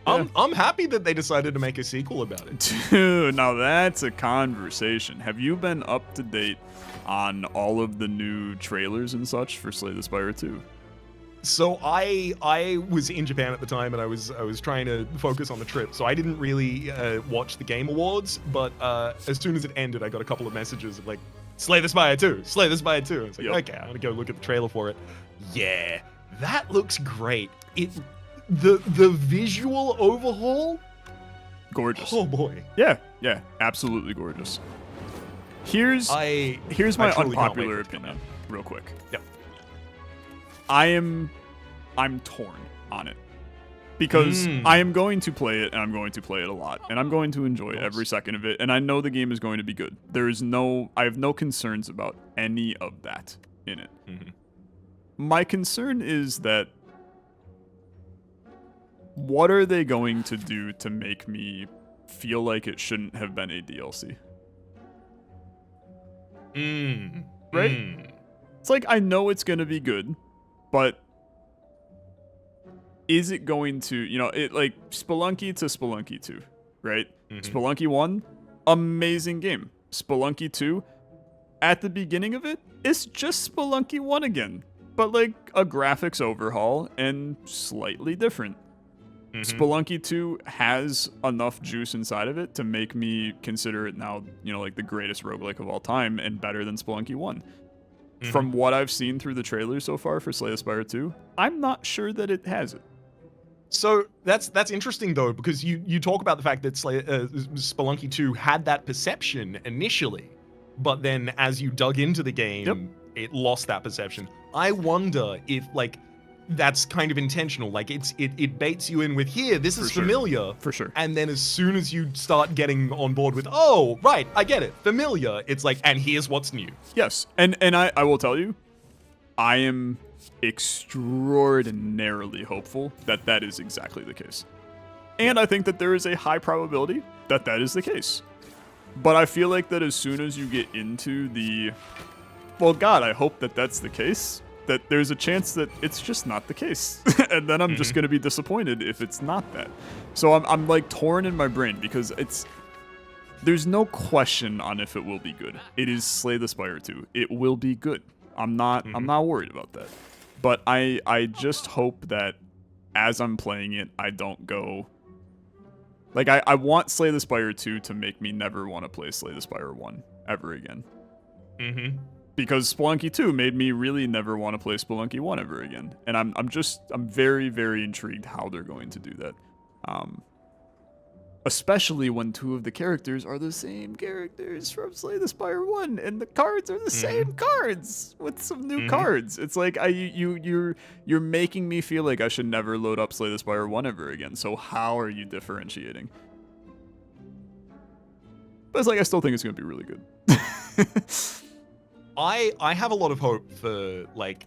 I'm happy that they decided to make a sequel about it. Dude, now that's a conversation. Have you been up to date on all of the new trailers and such for Slay the Spire 2? So I was in Japan at the time, and I was trying to focus on the trip, so I didn't really watch the Game Awards. But as soon as it ended, I got a couple of messages of like, Slay the Spire 2, Slay the Spire 2. I was like, okay, I'm gonna go look at the trailer for it. Yeah, that looks great. The visual overhaul, Gorgeous. oh boy. Yeah, absolutely gorgeous. Here's my truly can't unpopular wait for it to come opinion, real quick. Yep. I'm torn on it because I am going to play it, and I'm going to play it a lot, and I'm going to enjoy every second of it, and I know the game is going to be good. I have no concerns about any of that in it. Mm-hmm. My concern is that what are they going to do to make me feel like it shouldn't have been a DLC? Right? It's like, I know it's going to be good, but is it going to, it like Spelunky to Spelunky 2, right? Spelunky 1, amazing game. Spelunky 2, at the beginning of it, it's just Spelunky 1 again, but like a graphics overhaul and slightly different. Spelunky 2 has enough juice inside of it to make me consider it now, like the greatest roguelike of all time and better than Spelunky 1. From what I've seen through the trailers so far for Slay the Spire 2, I'm not sure that it has it. So that's interesting though, because you talk about the fact that Spelunky 2 had that perception initially, but then as you dug into the game, it lost that perception. I wonder if like that's kind of intentional. Like it baits you in with here. This is familiar. For sure. And then as soon as you start getting on board with, oh, right, I get it. Familiar. It's like, and here's what's new. Yes. And I will tell you, I am extraordinarily hopeful that that is exactly the case. And I think that there is a high probability that that is the case. But I feel like that as soon as you get into well, God, I hope that that's the case. That there's a chance that it's just not the case. And then I'm just going to be disappointed if it's not that. So I'm like torn in my brain because there's no question on if it will be good. It is Slay the Spire 2. It will be good. I'm not worried about that. But I just hope that as I'm playing it, I don't go like I want Slay the Spire 2 to make me never want to play Slay the Spire 1 ever again. Because Spelunky 2 made me really never want to play Spelunky 1 ever again. And I'm very, very intrigued how they're going to do that. Especially when two of the characters are the same characters from Slay the Spire 1, and the cards are the same cards with some new cards. It's like you're making me feel like I should never load up Slay the Spire 1 ever again. So how are you differentiating? But it's like I still think it's gonna be really good. I have a lot of hope for like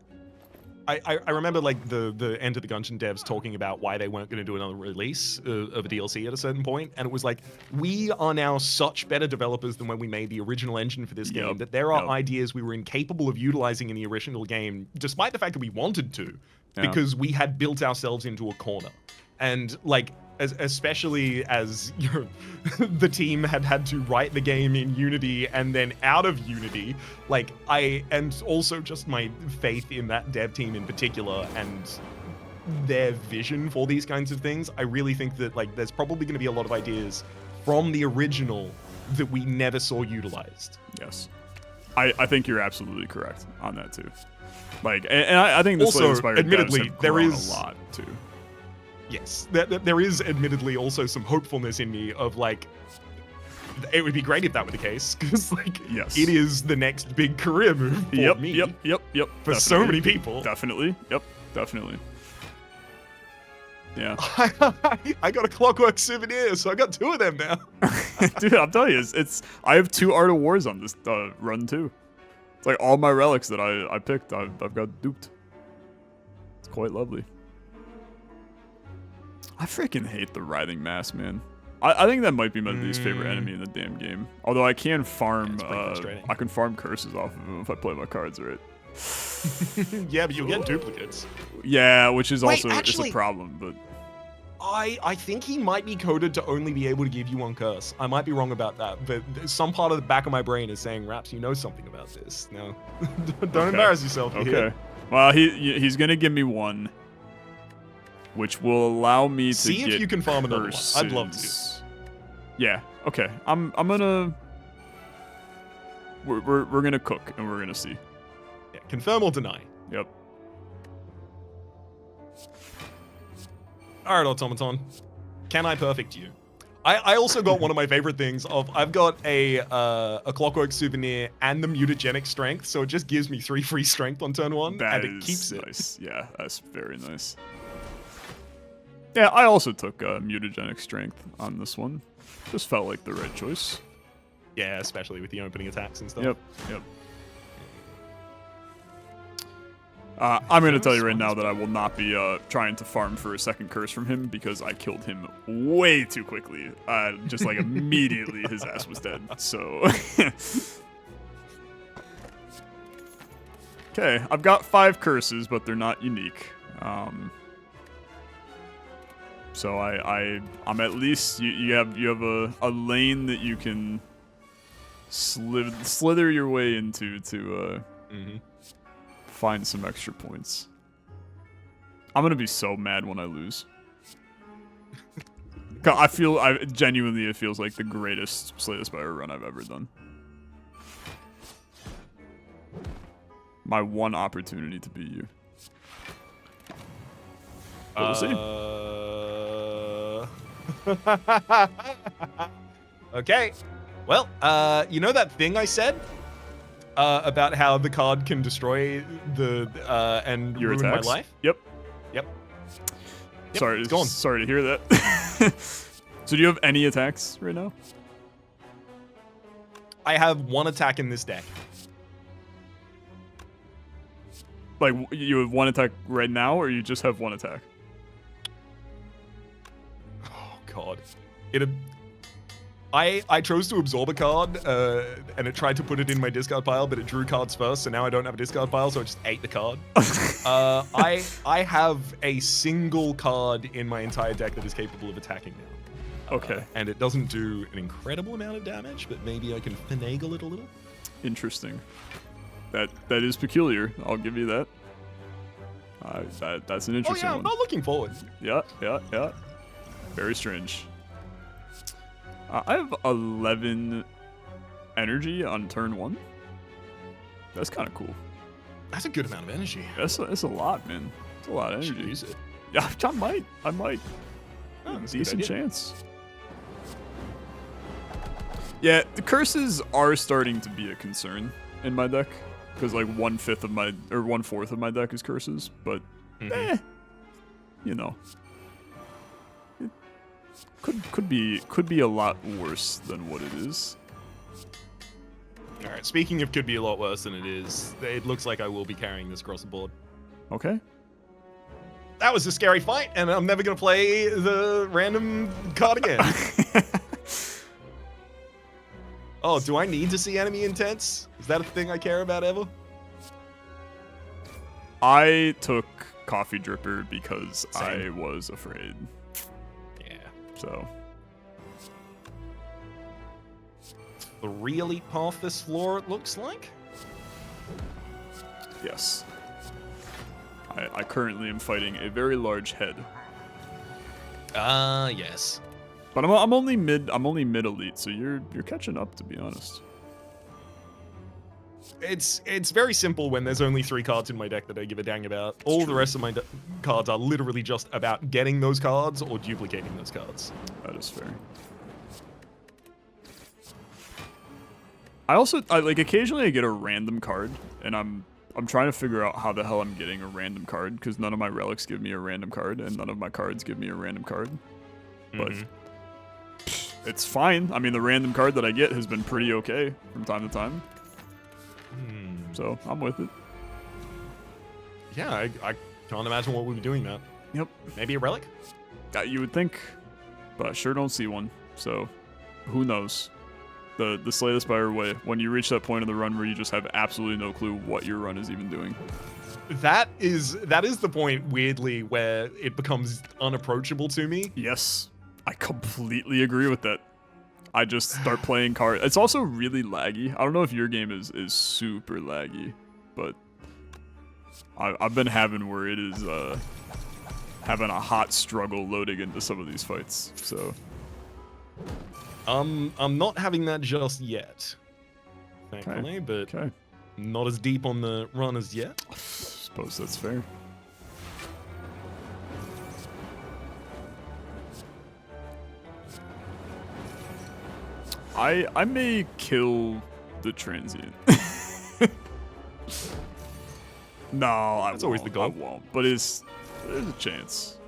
I remember like the Enter the Gungeon devs talking about why they weren't going to do another release of a DLC at a certain point, and it was like, we are now such better developers than when we made the original engine for this game that there are ideas we were incapable of utilizing in the original game, despite the fact that we wanted to, because we had built ourselves into a corner. And like, especially as the team had to write the game in Unity and then out of Unity, like and also just my faith in that dev team in particular and their vision for these kinds of things, I really think that like there's probably going to be a lot of ideas from the original that we never saw utilized. Yes, I think you're absolutely correct on that too. Like, and I think the Slay the Spire admittedly, there is a lot too. Yes, there is admittedly also some hopefulness in me of like, it would be great if that were the case, because like, it is the next big career move for me. Yep. For definitely. So many people. Definitely. Yep. Definitely. Yeah. I got a Clockwork Souvenir, so I got 2 of them now. Dude, I'm telling you, I have 2 Art of Wars on this run too. It's like all my relics that I picked, I've got duped. It's quite lovely. I freaking hate the Writhing Mass, man. I think that might be my least favorite enemy in the damn game. Although I can farm, I can farm curses off of him if I play my cards right. Yeah, but you'll get duplicates. Yeah, which is also it's a problem. But I think he might be coded to only be able to give you 1 curse. I might be wrong about that, but some part of the back of my brain is saying, Raps, you know something about this. No, don't embarrass yourself. Here. Well, he's gonna give me 1. Which will allow me to see if you can farm another one. I'd love to. Yeah. Okay. I'm gonna. We're gonna cook and we're gonna see. Yeah. Confirm or deny. Yep. All right, Automaton. Can I perfect you? I also got one of my favorite things of I've got a Clockwork Souvenir and the mutagenic strength, so it just gives me 3 free strength on turn 1, and it keeps it. Nice. Yeah, that's very nice. Yeah, I also took mutagenic strength on this one. Just felt like the right choice. Yeah, especially with the opening attacks and stuff. Yep. I'm going to tell you right now that I will not be trying to farm for a second curse from him because I killed him way too quickly. Just like immediately his ass was dead. So, okay, I've got 5 curses, but they're not unique. So I'm at least you have a lane that you can slither your way into to find some extra points. I'm gonna be so mad when I lose. Genuinely it feels like the greatest Slay the Spire run I've ever done. My one opportunity to beat you. We'll see. Okay. Well, you know that thing I said about how the card can destroy the and your ruin attacks? my life? Yep. Sorry, it's gone. Sorry to hear that. So do you have any attacks right now? I have 1 attack in this deck. Like you have 1 attack right now, or you just have 1 attack? Oh God, I chose to absorb a card, and it tried to put it in my discard pile, but it drew cards first, so now I don't have a discard pile, so I just ate the card. I have a single card in my entire deck that is capable of attacking now. Okay. And it doesn't do an incredible amount of damage, but maybe I can finagle it a little. Interesting. That is peculiar. I'll give you that. That's an interesting one. I'm not looking forward. Yeah. Very strange. I have 11 energy on turn 1. That's kind of cool. That's a good amount of energy. That's a lot, man. It's a lot of energy. Use it. Yeah, I might. Oh, Decent chance. Yeah, the curses are starting to be a concern in my deck because like 1/4 of my deck is curses, but you know, it could be a lot worse than what it is. All right. Speaking of could be a lot worse than it is, it looks like I will be carrying this across the board. Okay. That was a scary fight, and I'm never gonna play the random card again. Oh, do I need to see enemy intents? Is that a thing I care about ever? I took Coffee Dripper because Same. I was afraid. Yeah. So. The real elite path this floor, it looks like. Yes. I currently am fighting a very large head. Yes. But I'm only mid elite, so you're catching up, to be honest. It's very simple when there's only 3 cards in my deck that I give a dang about. All the rest of my cards are literally just about getting those cards or duplicating those cards. That is fair. I like occasionally I get a random card, and I'm trying to figure out how the hell I'm getting a random card, because none of my relics give me a random card, and none of my cards give me a random card. But it's fine. I mean, the random card that I get has been pretty okay from time to time. So I'm with it. Yeah, I can't imagine what we'd be doing that. Yep. Maybe a relic? You would think, but I sure don't see one. So who knows? The Slay the Spire way, when you reach that point in the run where you just have absolutely no clue what your run is even doing. That is the point, weirdly, where it becomes unapproachable to me. Yes, I completely agree with that. I just start playing cards. It's also really laggy. I don't know if your game is super laggy, but I've been having where it is having a hot struggle loading into some of these fights. So I'm not having that just yet, thankfully, but not as deep on the run as yet. I suppose that's fair. I may kill the transient. No, That's always the goal. I won't, but there's a chance.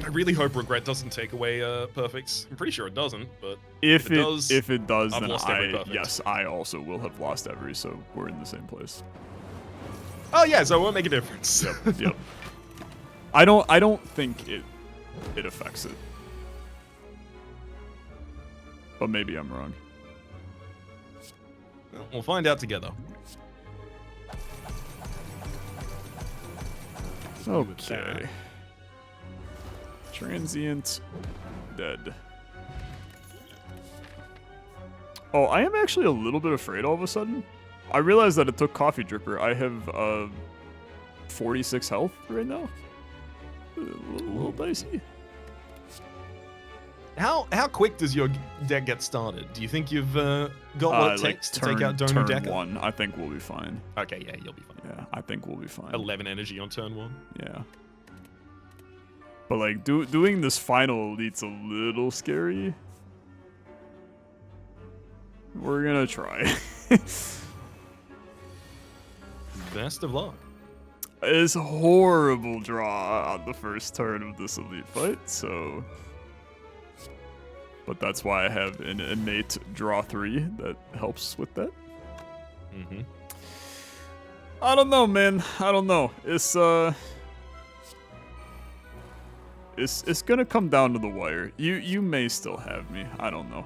I really hope regret doesn't take away perfects. I'm pretty sure it doesn't, but If it does, I've then lost every perfect. yes, I also will have lost every, so we're in the same place. Oh yeah, so it won't make a difference. Yep. I don't think it affects it. But maybe I'm wrong. We'll find out together. Okay. Transient dead. Oh, I am actually a little bit afraid all of a sudden. I realized that it took Coffee Dripper. I have 46 health right now. A little dicey. How quick does your deck get started? Do you think you've got what it takes to take out Donu turn Decker? 1, I think we'll be fine. Okay, yeah, you'll be fine. Yeah, I think we'll be fine. 11 energy on turn 1. Yeah. But like doing this final elite's a little scary. We're gonna try. Best of luck. It's a horrible draw on the first turn of this elite fight, so. But that's why I have an innate draw 3 that helps with that. Mm-hmm. I don't know, man. I don't know. It's gonna come down to the wire. You may still have me. I don't know.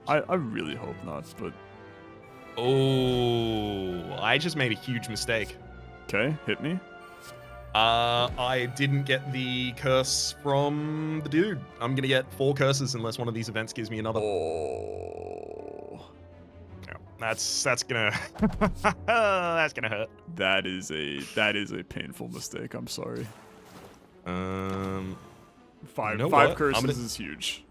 I really hope not, but. Oh, I just made a huge mistake. Okay, hit me. I didn't get the curse from the dude. I'm gonna get 4 curses unless one of these events gives me another. Oh. Yeah, that's gonna that's gonna hurt. That is a painful mistake. I'm sorry. Five curses is huge.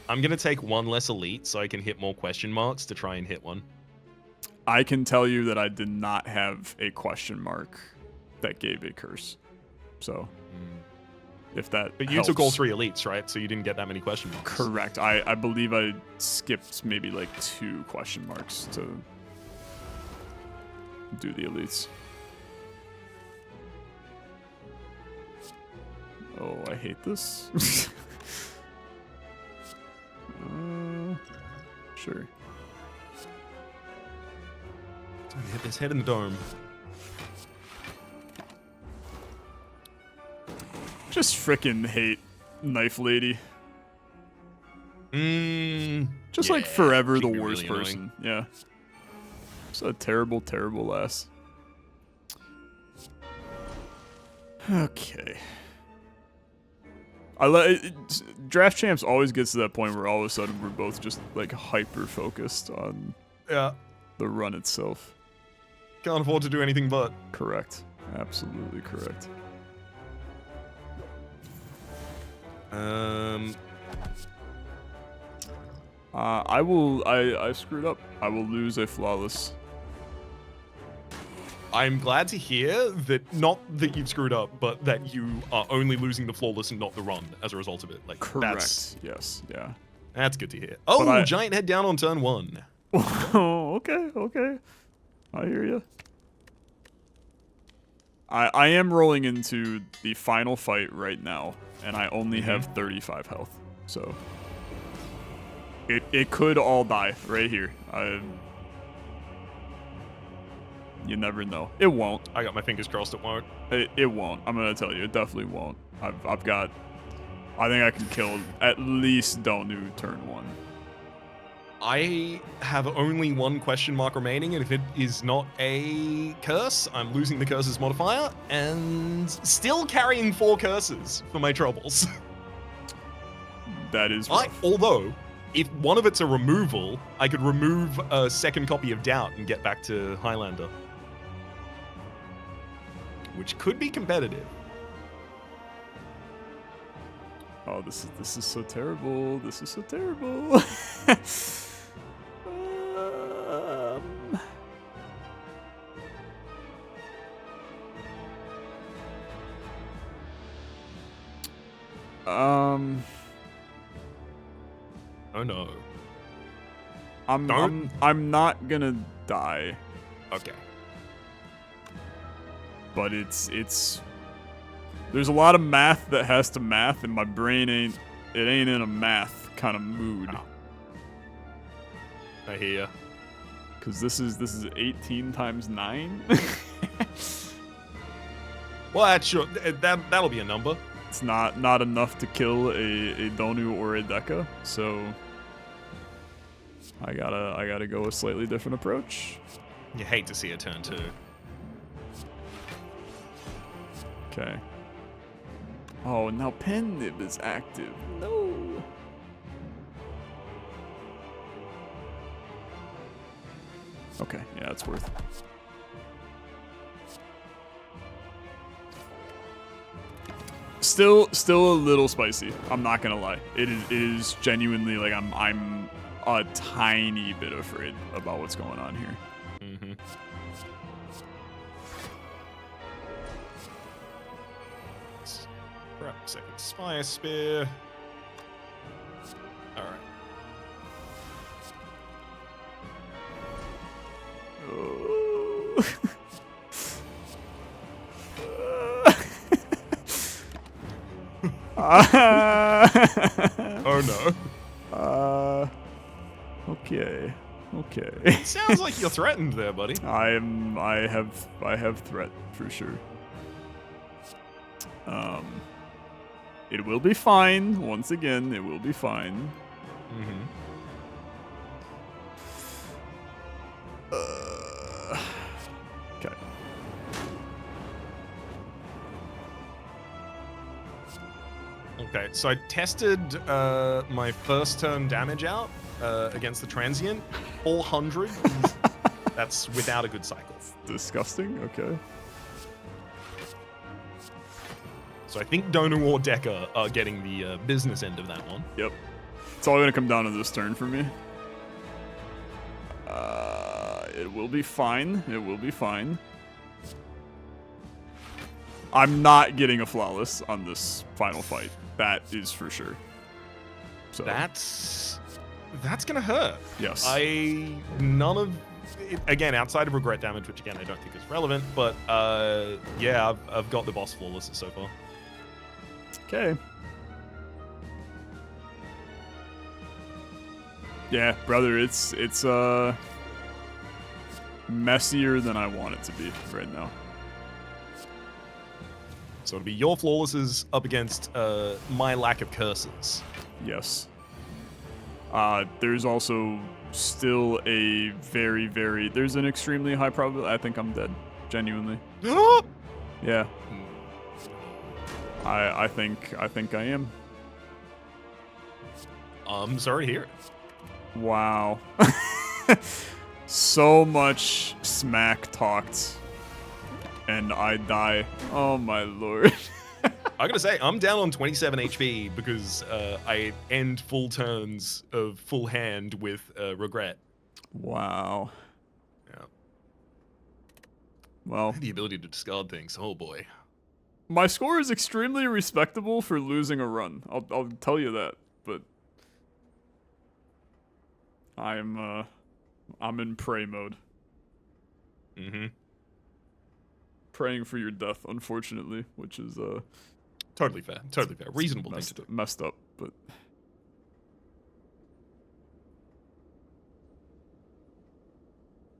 I'm gonna take 1 less elite so I can hit more question marks to try and hit one. I can tell you that I did not have a question mark that gave a curse. So, if that But you helps. took all 3 elites, right? So you didn't get that many question marks. Correct. I believe I skipped maybe like 2 question marks to do the elites. Oh, I hate this. Sure. Time to hit his head in the dome. Just frickin' hate Knife Lady. Just like forever the worst really person. Yeah. Just a terrible, terrible ass. Okay. Draft Champs always gets to that point where all of a sudden we're both just like hyper focused on the run itself. Can't afford to do anything but. Correct. Absolutely correct. I screwed up. I will lose a flawless. I'm glad to hear that, not that you've screwed up, but that you are only losing the flawless and not the run as a result of it. Like, Correct. Yes. Yeah. That's good to hear. Oh, giant head down on turn 1. Oh, okay. Okay. I hear you. I am rolling into the final fight right now, and I only have 35 health, so it could all die right here. You never know. It won't. I got my fingers crossed it won't. It won't. I'm gonna tell you, it definitely won't. I've got. I think I can kill at least Donu turn 1. I have only one question mark remaining, and if it is not a curse, I'm losing the curses modifier and still carrying 4 curses for my troubles. That is rough. Although, if one of it's a removal, I could remove a second copy of Doubt and get back to Highlander. Which could be competitive. Oh, this is so terrible. This is so terrible. Oh no. I'm not gonna die. Okay. But it's there's a lot of math that has to math, and my brain ain't in a math kind of mood. Oh. I hear ya. Cause this is 18 times 9. Well, that's sure. That'll be a number. It's not enough to kill a Donu or a Deka, so I gotta go a slightly different approach. You hate to see a turn 2. Okay. Oh, now Pen Nib is active. No. Okay, yeah, it's worth it. Still a little spicy. I'm not gonna lie. It is genuinely like I'm a tiny bit afraid about what's going on here. Mm-hmm. Grab a second Spire Spear. Alright. Oh no. Okay. Sounds like you're threatened there, buddy. I have threat for sure. It will be fine. Once again, it will be fine. Mm-hmm. Okay. Okay, so I tested my first turn damage out against the transient. 400. That's without a good cycle. Disgusting. Okay. So I think Donu or Deka are getting the business end of that one. Yep. It's all gonna come down to this turn for me. It will be fine. It will be fine. I'm not getting a flawless on this final fight. That is for sure. So that's gonna hurt. Yes. Again, outside of regret damage, which again I don't think is relevant, but yeah, I've got the boss flawless so far. Okay. Yeah, brother, it's messier than I want it to be right now. So it'll be your flawlesses up against my lack of curses. Yes. There's also still a there's an extremely high probability. I think I'm dead. Genuinely. Yeah. I think I am. I'm sorry to hear it. Wow. So much smack talked, and I die. Oh my lord. I gotta say, I'm down on 27 HP because I end full turns of full hand with regret. Wow. Yeah. Well, The ability to discard things. Oh boy. my score is extremely respectable for losing a run. I'll tell you that, but I'm in pray mode. Mm-hmm. Praying for your death, unfortunately, which is Totally fair. Totally fair. Reasonable thing to do. messed up, but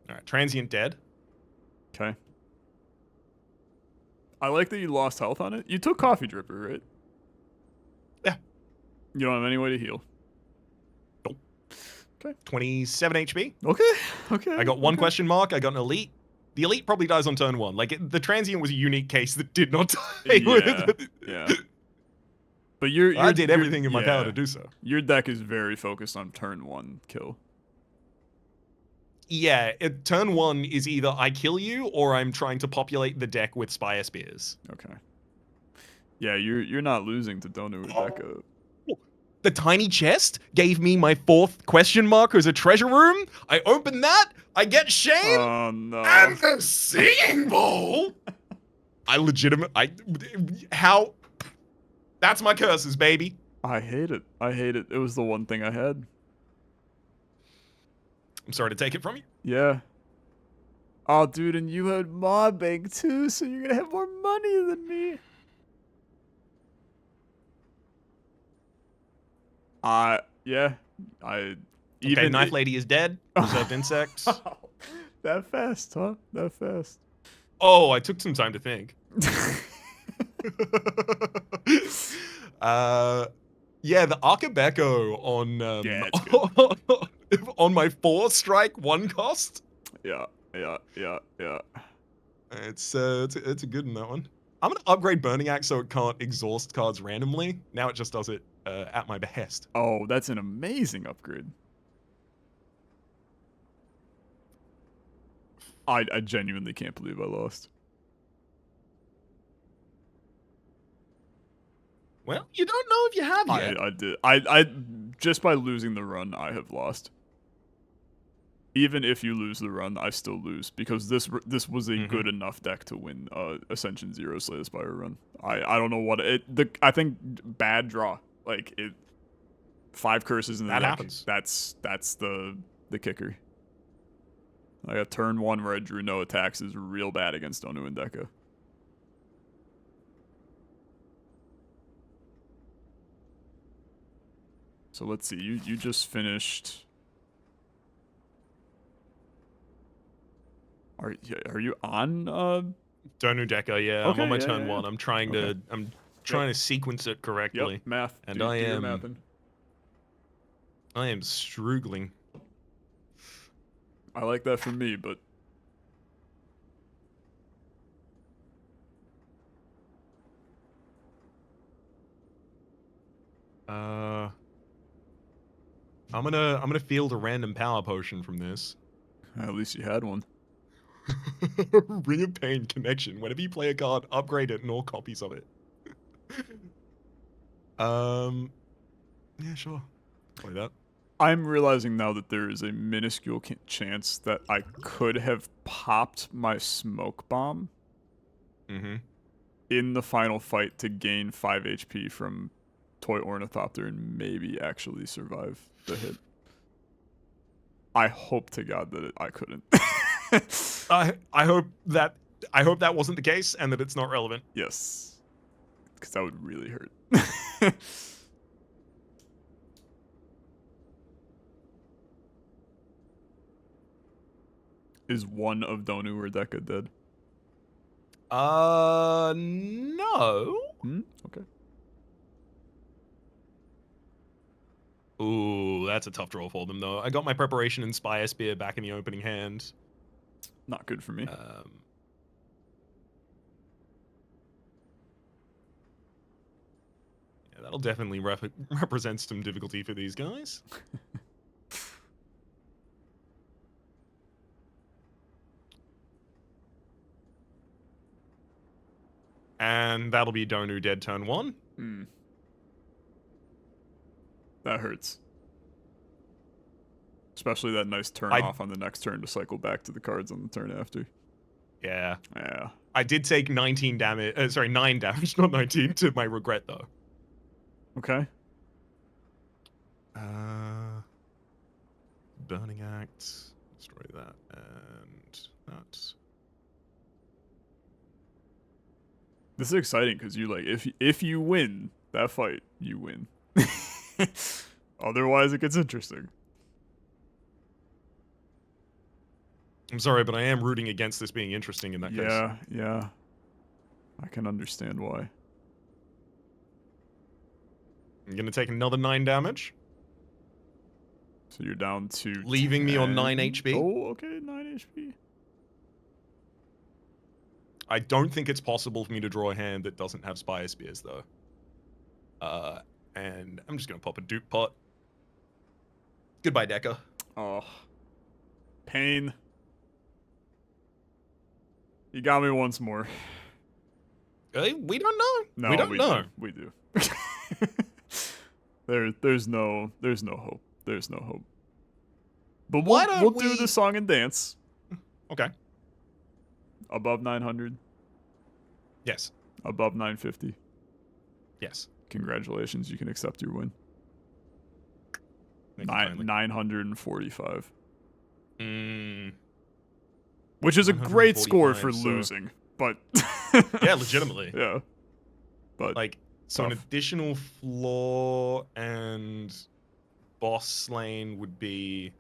All right. Transient dead. okay. I like that you lost health on it. You took Coffee Dripper, right? Yeah. You don't have any way to heal. 27 HP. Okay. I got one okay. question mark. I got an elite. The elite probably dies on turn 1. Like, the transient was a unique case that did not die. Yeah. But I did everything in my power to do so. Your deck is very focused on turn 1 kill. Yeah, turn 1 is either I kill you or I'm trying to populate the deck with Spire Spears. Okay. Yeah, you're not losing to Donu Udeka. The tiny chest gave me my 4th question mark as a treasure room. I open that. I get shame. Oh no. And the singing bowl. How? That's my curses, baby. I hate it. It was the one thing I had. I'm sorry to take it from you. Yeah. Oh, dude, and you had Mod Bank too, so you're gonna have more money than me. Yeah. Okay, Knife Lady is dead. Reserved insects. That fast, huh? That fast. Oh, I took some time to think. Yeah, the Arcabeco on on my 4-strike 1 cost. Yeah. It's a good one, that one. I'm gonna upgrade Burning Axe so it can't exhaust cards randomly. Now it just does it at my behest. Oh, that's an amazing upgrade. I genuinely can't believe I lost. Well, you don't know if you have yet. I did. I just by losing the run, I have lost. Even if you lose the run, I still lose because this was a good enough deck to win Ascension 0 Slay the Spire run. I don't know what I think bad draw. Like 5 curses in the deck. Happens. That's the kicker. Like a turn 1 where I drew no attacks is real bad against Donu and Deca. So let's see. You just finished. Are you on? Donu Deca, yeah. Okay, I'm on my yeah, turn yeah. 1. I'm trying to sequence it correctly. Yep, math. And Do I your am mathing. I am struggling. I like that for me, but I'm gonna field a random power potion from this. at least you had one. Ring of Pain connection. Whenever you play a card, upgrade it and all copies of it. Yeah, sure. Play that. I'm realizing now that there is a minuscule chance that I could have popped my smoke bomb in the final fight to gain 5 HP from Toy Ornithopter and maybe actually survive the hit. I hope to God that I couldn't. I hope that wasn't the case and that it's not relevant. Yes. Because that would really hurt. Is one of Donu or Deka dead? No. Okay. Ooh, that's a tough draw for them, though. I got my preparation and Spire Spear back in the opening hand. Not good for me. Yeah, that'll definitely represent some difficulty for these guys. And that'll be Donu dead turn 1. That hurts. Especially that nice turn off on the next turn to cycle back to the cards on the turn after. Yeah. Yeah. I did take 19 damage. Sorry, 9 damage, not 19, to my regret, though. Okay. Burning Act. Destroy that. And that. This is exciting because you like if you win that fight, you win. Otherwise, it gets interesting. I'm sorry, but I am rooting against this being interesting in that case. Yeah. I can understand why. I'm gonna take another 9 damage. So you're down to leaving 10. me on 9 HP. Oh, okay, 9 HP. I don't think it's possible for me to draw a hand that doesn't have Spire Spears, though. And I'm just gonna pop a Dupe Pot. Goodbye, Decker. Oh. Pain. You got me once more. We don't know. No, we don't know. We do. There's no hope. There's no hope. But we'll do the song and dance. Okay. Above 900. Yes. Above 950. Yes. Congratulations, you can accept your win. 945. Which is a great score for losing, but yeah, legitimately. Yeah. But like so an additional floor and boss lane would be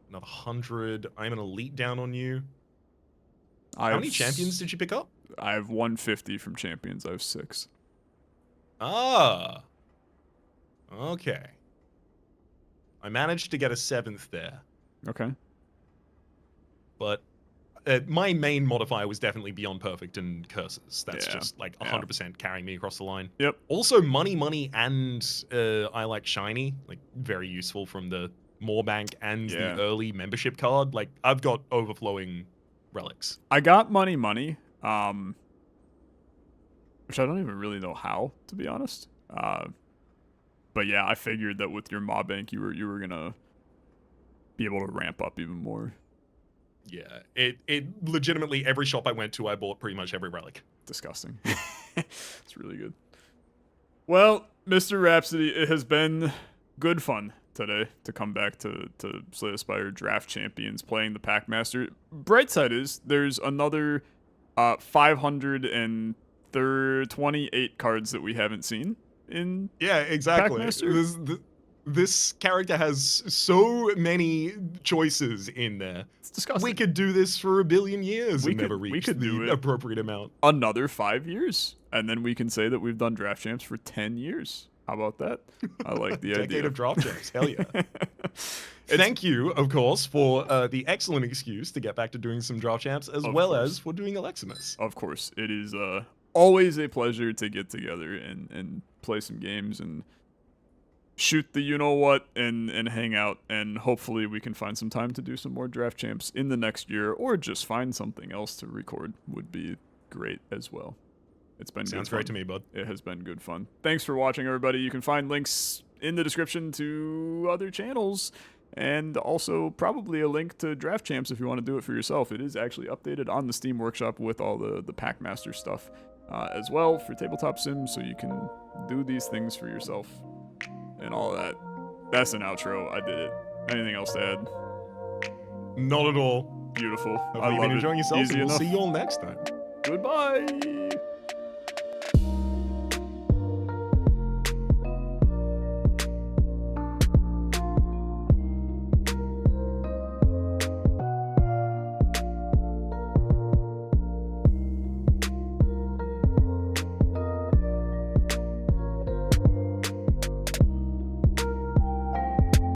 another 100. I'm an elite down on you. How many champions did you pick up? I have 150 from champions. I have 6. Ah. Okay. I managed to get a 7th there. Okay. But my main modifier was definitely Beyond Perfect and Curses. That's just like 100% carrying me across the line. Yep. Also, Money, and I Like Shiny. Like, very useful from the Moorbank and the early membership card. Like, I've got overflowing relics. I got Money, which I don't even really know how, to be honest. But yeah, I figured that with your Mob Bank, you were gonna be able to ramp up even more. Yeah, it legitimately, every shop I went to, I bought pretty much every relic. Disgusting. It's really good. Well, Mr. Rhapsody, it has been good fun today to come back to Slay the Spire Draft Champions playing the Packmaster. Bright side is there's another 528 cards that we haven't seen in exactly. Packmaster. This character has so many choices in there. It's disgusting. We could do this for a billion years and never reach the appropriate amount. Another 5 years, and then we can say that we've done Draft Champs for 10 years. How about that? I like the idea. Decade of Draft Champs. Hell yeah. Thank you, of course, for the excellent excuse to get back to doing some Draft Champs, as well as for doing Aleximus. Of course. It is always a pleasure to get together and play some games and shoot the you-know-what and hang out, and hopefully we can find some time to do some more Draft Champs in the next year, or just find something else to record would be great as well. It's been Sounds great to me, bud. It has been good fun. Thanks for watching, everybody. You can find links in the description to other channels, and also probably a link to Draft Champs if you want to do it for yourself. It is actually updated on the Steam Workshop with all the Packmaster stuff as well for tabletop sims, so you can do these things for yourself and all that. That's an outro. I did it. Anything else to add? Not at all. Beautiful. Hopefully you've been enjoying yourself, and we'll see you all next time. Goodbye.